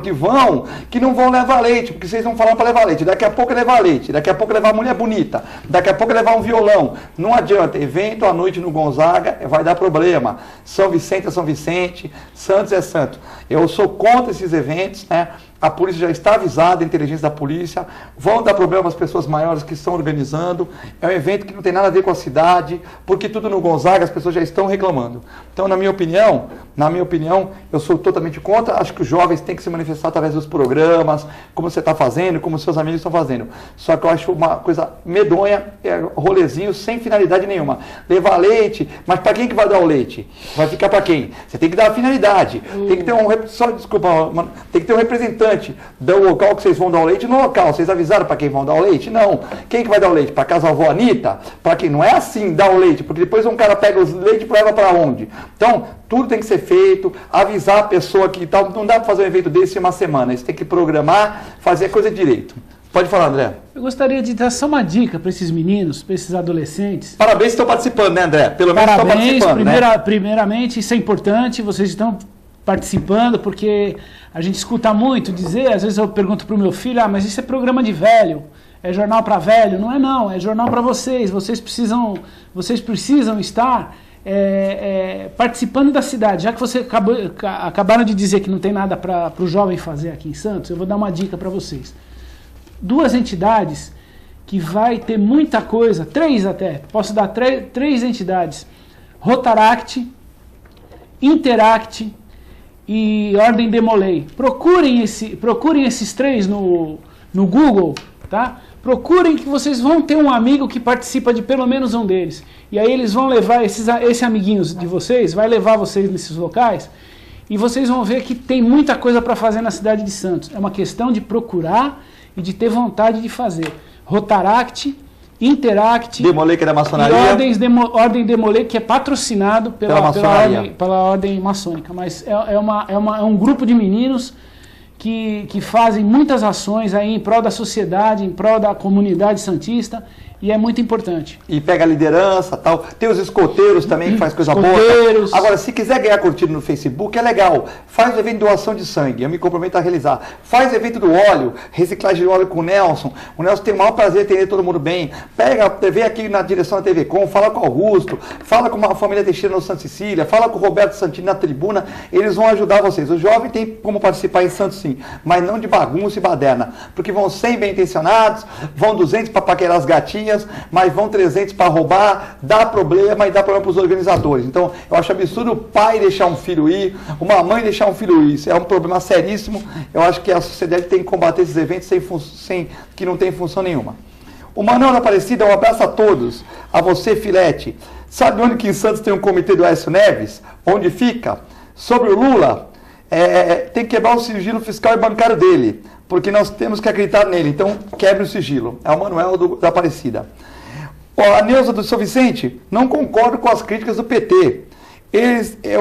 que não vão levar leite, porque vocês não falaram para levar leite. Daqui a pouco é levar leite, daqui a pouco é levar mulher bonita, daqui a pouco é levar um violão. Não adianta, evento à noite no Gonzaga vai dar problema. São Vicente é São Vicente, Santos é Santos. Eu sou contra esses eventos, né? A polícia já está avisada, a inteligência da polícia, vão dar problema às pessoas maiores que estão organizando. É um evento que não tem nada a ver com a cidade, porque tudo no Gonzaga as pessoas já estão reclamando. Então, na minha opinião, eu sou totalmente contra. Acho que os jovens têm que se manifestar através dos programas, como você está fazendo, como seus amigos estão fazendo. Só que eu acho uma coisa medonha, rolezinho sem finalidade nenhuma. Levar leite, mas para quem que vai dar o leite? Vai ficar para quem? Você tem que dar a finalidade. Tem que ter tem que ter um representante do local que vocês vão dar o leite no local. Vocês avisaram para quem vão dar o leite? Não. Quem que vai dar o leite? Para casa da avó Anitta? Para quem? Não é assim dar o leite, porque depois um cara pega os leite e leva para onde? Então, tudo tem que ser feito, avisar a pessoa que tal. Não dá para fazer um evento desse em uma semana. Você tem que programar, fazer a coisa direito. Pode falar, André. Eu gostaria de dar só uma dica para esses meninos, para esses adolescentes. Parabéns que estão participando, né, André? Pelo menos estão participando, primeiramente, isso é importante, vocês estão participando, porque a gente escuta muito dizer, às vezes eu pergunto para o meu filho, mas isso é programa de velho, é jornal para velho. Não é não, é jornal para vocês. Vocês precisam estar participando da cidade. Já que você acabaram de dizer que não tem nada para o jovem fazer aqui em Santos, eu vou dar uma dica para vocês. 2 entidades que vai ter muita coisa, 3 até, posso dar 3 entidades: Rotaract, Interact e Ordem Demolei. Procurem esses 3 no Google, tá? Procurem, que vocês vão ter um amigo que participa de pelo menos um deles. E aí eles vão levar, esse amiguinhos de vocês, vai levar vocês nesses locais, e vocês vão ver que tem muita coisa para fazer na cidade de Santos. É uma questão de procurar e de ter vontade de fazer. Rotaract, Interact, Demolei, que é da maçonaria, e Ordem Demolei, que é patrocinado pela ordem maçônica, mas é um grupo de meninos que fazem muitas ações aí em prol da sociedade, em prol da comunidade santista, e é muito importante. E pega a liderança, tal. Tem os escoteiros também, que faz coisa boa. Agora, se quiser ganhar curtida no Facebook, é legal. Faz o evento de doação de sangue, eu me comprometo a realizar. Faz o evento do óleo, reciclagem de óleo com o Nelson. O Nelson tem o maior prazer em atender todo mundo bem. Vem aqui na direção da TV Com, fala com o Augusto, fala com a família Teixeira no Santa Cecília, fala com o Roberto Santini na tribuna, eles vão ajudar vocês. O jovem tem como participar em Santos sim, mas não de bagunça e baderna, porque vão 100 bem intencionados, vão 200 para paquerar as gatinhas, mas vão 300 para roubar, dá problema e dá problema para os organizadores. Então, eu acho absurdo o pai deixar um filho ir, uma mãe deixar um filho ir. Isso é um problema seríssimo. Eu acho que a sociedade tem que combater esses eventos que não tem função nenhuma. O Manuel da Aparecida, um abraço a todos. A você, Filete. Sabe onde que em Santos tem um comitê do Aécio Neves? Onde fica? Sobre o Lula, tem que quebrar o sigilo fiscal e bancário dele, porque nós temos que acreditar nele. Então, quebre o sigilo. É o Manuel da Aparecida. A Neuza do São Vicente, não concordo com as críticas do PT.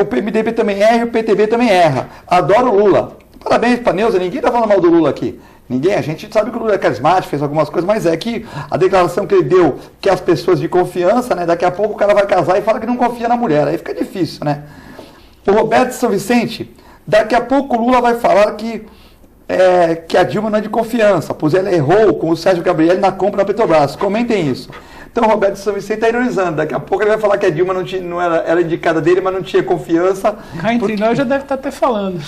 O PMDB também erra e o PTB também erra. Adoro o Lula. Parabéns para a Neuza, ninguém está falando mal do Lula aqui. Ninguém, a gente sabe que o Lula é carismático, fez algumas coisas, mas é que a declaração que ele deu, que as pessoas de confiança, né, daqui a pouco o cara vai casar e fala que não confia na mulher, aí fica difícil, né? O Roberto de São Vicente, daqui a pouco o Lula vai falar que a Dilma não é de confiança, pois ela errou com o Sérgio Gabrielli na compra da Petrobras. Comentem isso. Então o Roberto de São Vicente está ironizando. Daqui a pouco ele vai falar que a Dilma não era indicada dele, mas não tinha confiança. Cá entre nós já deve estar até falando.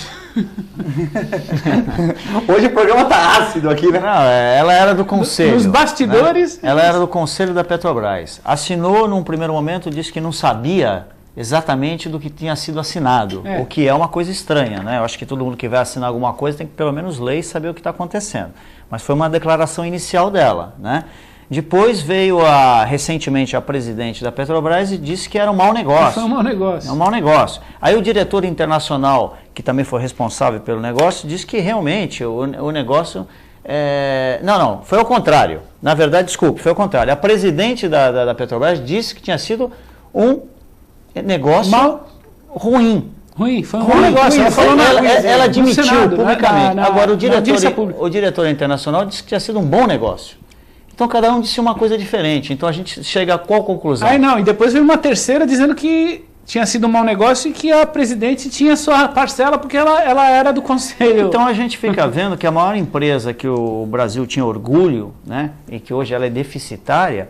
Hoje o programa está ácido aqui, né? Não, ela era do conselho. Nos bastidores. Né? Ela era do conselho da Petrobras. Assinou num primeiro momento, disse que não sabia exatamente do que tinha sido assinado, o que é uma coisa estranha, né? Eu acho que todo mundo que vai assinar alguma coisa tem que pelo menos ler e saber o que está acontecendo. Mas foi uma declaração inicial dela, né? Depois veio recentemente a presidente da Petrobras e disse que era um mau negócio. Foi um mau negócio. É um mau negócio. Aí o diretor internacional, que também foi responsável pelo negócio, disse que realmente o negócio... Não, foi ao contrário. Na verdade, desculpe, foi ao contrário. A presidente da Petrobras disse que tinha sido um negócio ruim. Foi um ruim negócio. Ela admitiu publicamente. Agora, o diretor internacional disse que tinha sido um bom negócio. Então, cada um disse uma coisa diferente. Então, a gente chega a qual conclusão? E depois veio uma terceira dizendo que tinha sido um mau negócio e que a presidente tinha sua parcela porque ela era do conselho. Então, a gente fica vendo que a maior empresa que o Brasil tinha orgulho, né, e que hoje ela é deficitária,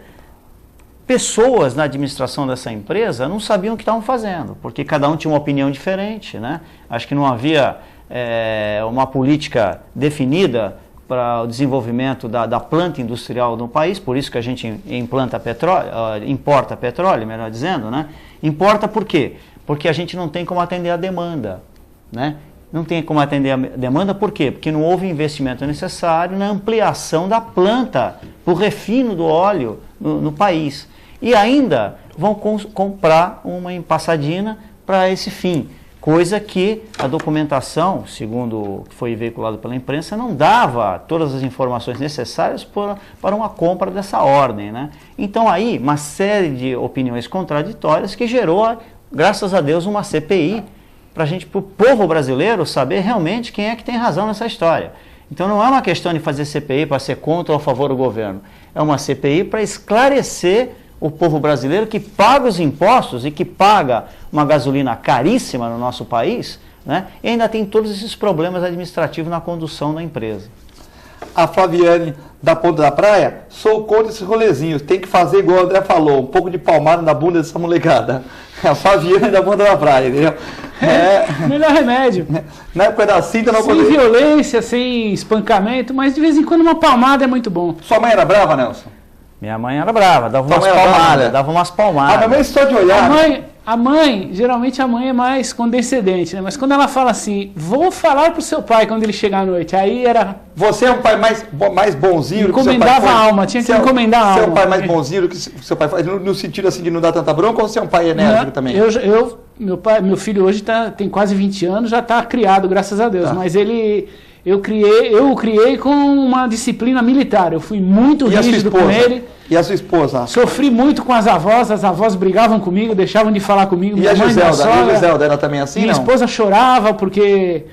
pessoas na administração dessa empresa não sabiam o que estavam fazendo, porque cada um tinha uma opinião diferente, né? Acho que não havia uma política definida para o desenvolvimento da planta industrial no país, por isso que a gente importa petróleo, melhor dizendo, né? Importa por quê? Porque a gente não tem como atender a demanda, né? Não tem como atender a demanda, por quê? Porque não houve investimento necessário na ampliação da planta, para o refino do óleo no país. E ainda vão comprar uma empassadina para esse fim, coisa que a documentação, segundo o que foi veiculado pela imprensa, não dava todas as informações necessárias para uma compra dessa ordem, né? Então aí, uma série de opiniões contraditórias que gerou, graças a Deus, uma CPI, para o povo brasileiro saber realmente quem é que tem razão nessa história. Então não é uma questão de fazer CPI para ser contra ou a favor do governo, é uma CPI para esclarecer o povo brasileiro que paga os impostos e que paga uma gasolina caríssima no nosso país, né? E ainda tem todos esses problemas administrativos na condução da empresa. A Flaviane da Ponta da Praia, sou contra esses rolezinhos, tem que fazer igual o André falou, um pouco de palmada na bunda dessa molecada. A Flaviane da Ponta da Praia, entendeu? Melhor remédio. Na época da cinta não sem violência, sem espancamento, mas de vez em quando uma palmada é muito bom. Sua mãe era brava, Nelson? Minha mãe era brava, dava umas palmadas, dava umas palmadas. A minha mãe só de olhar. Geralmente a mãe é mais condescendente, né? Mas quando ela fala assim, vou falar pro seu pai quando ele chegar à noite, aí era... Você é um pai mais bonzinho do que seu pai? Encomendava a alma, tinha que encomendar a alma. Você é um pai mais bonzinho do que seu pai faz, no sentido assim de não dar tanta bronca, ou você é um pai enérgico também? Meu filho hoje tem quase 20 anos, já está criado, graças a Deus, mas eu o criei com uma disciplina militar. Eu fui muito rígido com ele. E a sua esposa? Sofri muito com as avós brigavam comigo, deixavam de falar comigo. E a Giselda? Ela também é assim, Minha esposa chorava porque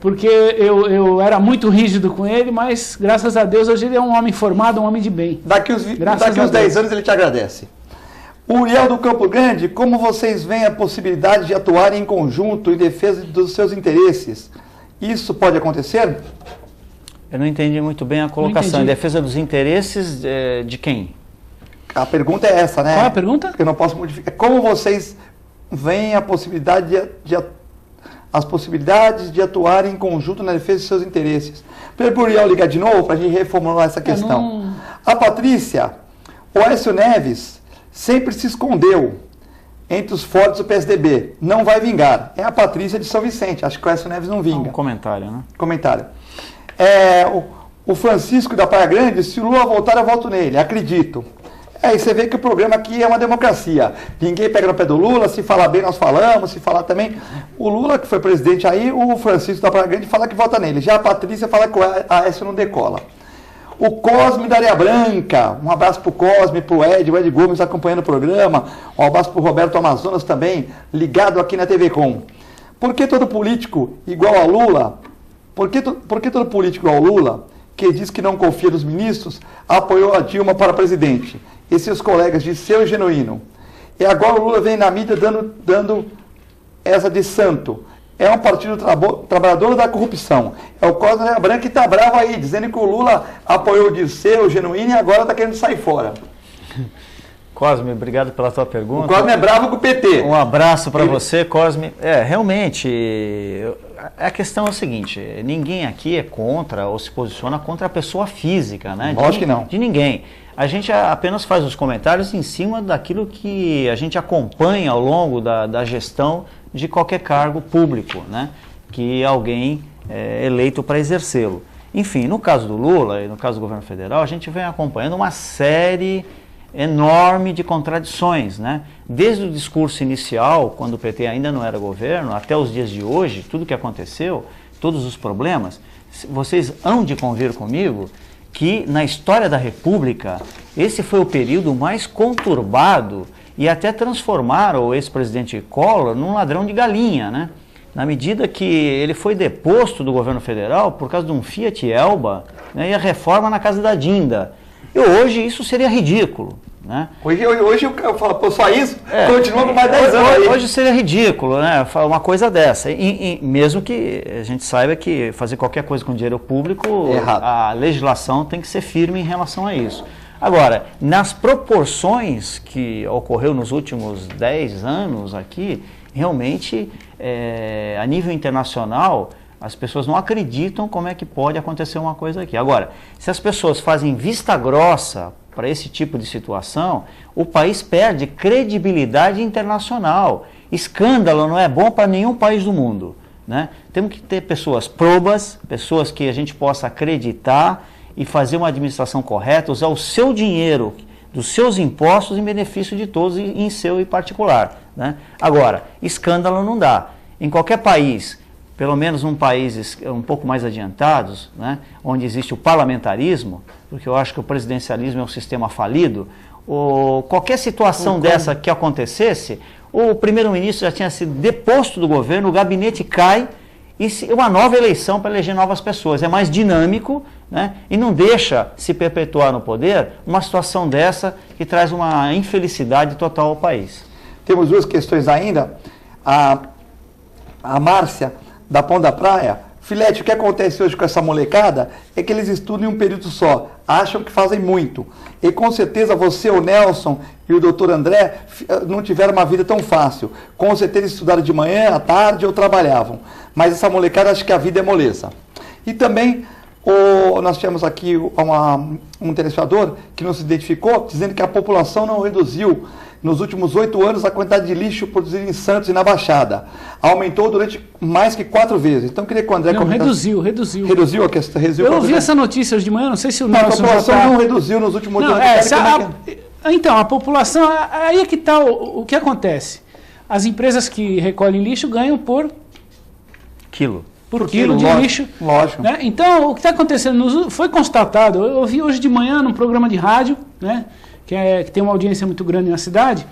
porque eu era muito rígido com ele, mas graças a Deus hoje ele é um homem formado, um homem de bem. Daqui uns 10 anos ele te agradece. Uriel do Campo Grande, como vocês veem a possibilidade de atuar em conjunto em defesa dos seus interesses? Isso pode acontecer? Eu não entendi muito bem a colocação. Em defesa dos interesses de quem? A pergunta é essa, né? Qual é a pergunta? Eu não posso modificar. Como vocês veem a possibilidade as possibilidades de atuar em conjunto na defesa dos seus interesses? Para o Uriel ligar de novo, para a gente reformular essa questão. A Patrícia, o Aécio Neves sempre se escondeu entre os fortes do PSDB. Não vai vingar. É a Patrícia de São Vicente. Acho que o Aécio Neves não vinga. Um comentário, né? Comentário. O Francisco da Praia Grande, se o Lula voltar, eu voto nele. Acredito. Aí você vê que o programa aqui é uma democracia. Ninguém pega no pé do Lula, se falar bem nós falamos, se falar também. O Lula, que foi presidente aí, o Francisco da Praia Grande fala que vota nele. Já a Patrícia fala que o Aécio não decola. O Cosme da Areia Branca, um abraço pro Cosme, pro Ed, o Ed Gomes acompanhando o programa. Um abraço pro Roberto Amazonas também, ligado aqui na TV Com. Por que todo político igual a Lula, por que todo político igual ao Lula, que diz que não confia nos ministros, apoiou a Dilma para presidente? E seus colegas de seu genuíno. E agora o Lula vem na mídia dando essa de santo. É um partido trabalhador da corrupção. É o Cosme da Areia Branca que está bravo aí, dizendo que o Lula apoiou o Dirceu, o Genuíno, e agora está querendo sair fora. Cosme, obrigado pela tua pergunta. O Cosme é bravo com o PT. Um abraço para você, Cosme. Realmente, a questão é o seguinte, ninguém aqui é contra ou se posiciona contra a pessoa física, né? Lógico que não. De ninguém. A gente apenas faz os comentários em cima daquilo que a gente acompanha ao longo da gestão de qualquer cargo público, né? Que alguém é eleito para exercê-lo. Enfim, no caso do Lula e no caso do governo federal, a gente vem acompanhando uma série enorme de contradições, né? Desde o discurso inicial, quando o PT ainda não era governo, até os dias de hoje, tudo que aconteceu, todos os problemas, vocês hão de convir comigo que na história da República, esse foi o período mais conturbado e até transformaram o ex-presidente Collor num ladrão de galinha, né? Na medida que ele foi deposto do governo federal por causa de um Fiat Elba, né, e a reforma na casa da Dinda. E hoje isso seria ridículo, né? Hoje eu falo, pô, só isso? Continua com mais 10 anos aí. Hoje seria ridículo, né? Uma coisa dessa. Mesmo que a gente saiba que fazer qualquer coisa com dinheiro público, a legislação tem que ser firme em relação a isso. Agora, nas proporções que ocorreu nos últimos 10 anos aqui, realmente, a nível internacional, as pessoas não acreditam como é que pode acontecer uma coisa aqui. Agora, se as pessoas fazem vista grossa para esse tipo de situação, o país perde credibilidade internacional. Escândalo não é bom para nenhum país do mundo, né? Temos que ter pessoas probas, pessoas que a gente possa acreditar e fazer uma administração correta, usar o seu dinheiro, dos seus impostos em benefício de todos, em seu e particular, né? Agora, escândalo não dá. Em qualquer país, pelo menos em países um pouco mais adiantados, né, onde existe o parlamentarismo, porque eu acho que o presidencialismo é um sistema falido, qualquer situação dessa que acontecesse, o primeiro-ministro já tinha sido deposto do governo, o gabinete cai, e uma nova eleição para eleger novas pessoas. É mais dinâmico, né, e não deixa se perpetuar no poder uma situação dessa que traz uma infelicidade total ao país. Temos duas questões ainda. A Márcia, da Pão da Praia. Filete, o que acontece hoje com essa molecada é que eles estudam em um período só, acham que fazem muito. E com certeza você, o Nelson e o doutor André não tiveram uma vida tão fácil. Com certeza estudaram de manhã, à tarde ou trabalhavam. Mas essa molecada acha que a vida é moleza. E também nós tivemos aqui um telespectador que nos identificou, dizendo que a população não reduziu nos últimos 8 anos a quantidade de lixo produzido em Santos e na Baixada. Aumentou durante mais que 4 vezes. Então, eu queria que o André comentasse. Reduziu. Reduziu a questão? Eu ouvi essa notícia hoje de manhã, não sei se o Nelson a população não reduziu nos últimos 8 anos. Então, a população, aí é que está o que acontece. As empresas que recolhem lixo ganham por quilo. Por quilo de lixo. Lógico. Né? Então, o que está acontecendo, foi constatado, eu ouvi hoje de manhã num programa de rádio, né, que tem uma audiência muito grande na cidade,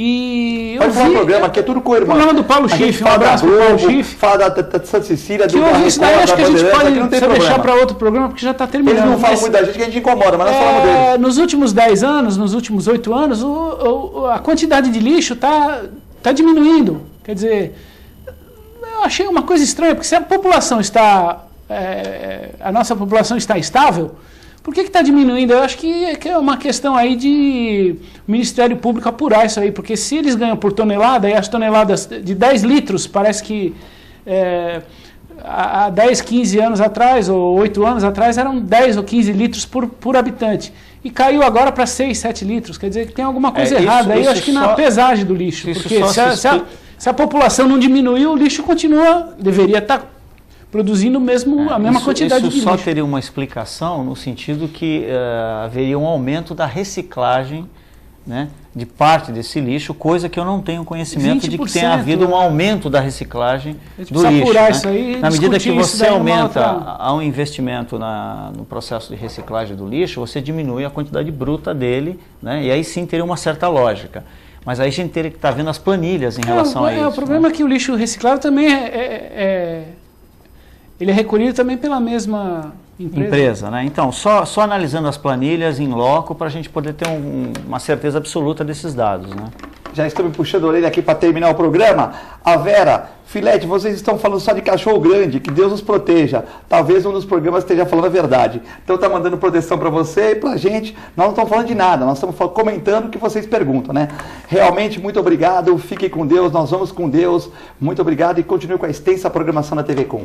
E eu Pode falar um programa que é tudo com o irmão. O programa do Paulo Schiff, um abraço pro Paulo Schiff. Fala da Santa Cecília, que do hoje isso daí acho que a gente pode deixar para outro programa, porque já está terminando. Eles não falam muito da gente, que a gente incomoda, mas nós falamos deles. Nos últimos 10 anos, nos últimos 8 anos, a quantidade de lixo está diminuindo. Quer dizer, eu achei uma coisa estranha, porque se a população está... a nossa população está estável, por que está diminuindo? Eu acho que é uma questão aí de o Ministério Público apurar isso aí, porque se eles ganham por tonelada, e as toneladas de 10 litros, parece que há 10, 15 anos atrás, ou 8 anos atrás, eram 10 ou 15 litros por habitante. E caiu agora para 6, 7 litros. Quer dizer que tem alguma coisa errada aí, eu acho que na pesagem do lixo. Porque se a população não diminuiu, o lixo deveria estar produzindo a mesma quantidade de lixo. Isso só teria uma explicação no sentido que haveria um aumento da reciclagem, né, de parte desse lixo, coisa que eu não tenho conhecimento de que tenha havido um aumento da reciclagem do lixo. Apurar né? isso aí, na medida que você aumenta um investimento no processo de reciclagem do lixo, você diminui a quantidade bruta dele, né, e aí sim teria uma certa lógica. Mas aí a gente teria que estar vendo as planilhas em relação a isso. O problema é que o lixo reciclado também ele é recolhido também pela mesma empresa, né? Então, só analisando as planilhas em loco para a gente poder ter uma certeza absoluta desses dados, né? Já estou me puxando a orelha aqui para terminar o programa. A Vera, Filete, vocês estão falando só de cachorro grande, que Deus os proteja. Talvez um dos programas esteja falando a verdade. Então está mandando proteção para você e para a gente. Nós não estamos falando de nada, nós estamos comentando o que vocês perguntam, né? Realmente, muito obrigado, fiquem com Deus, nós vamos com Deus. Muito obrigado e continue com a extensa programação da TV Com.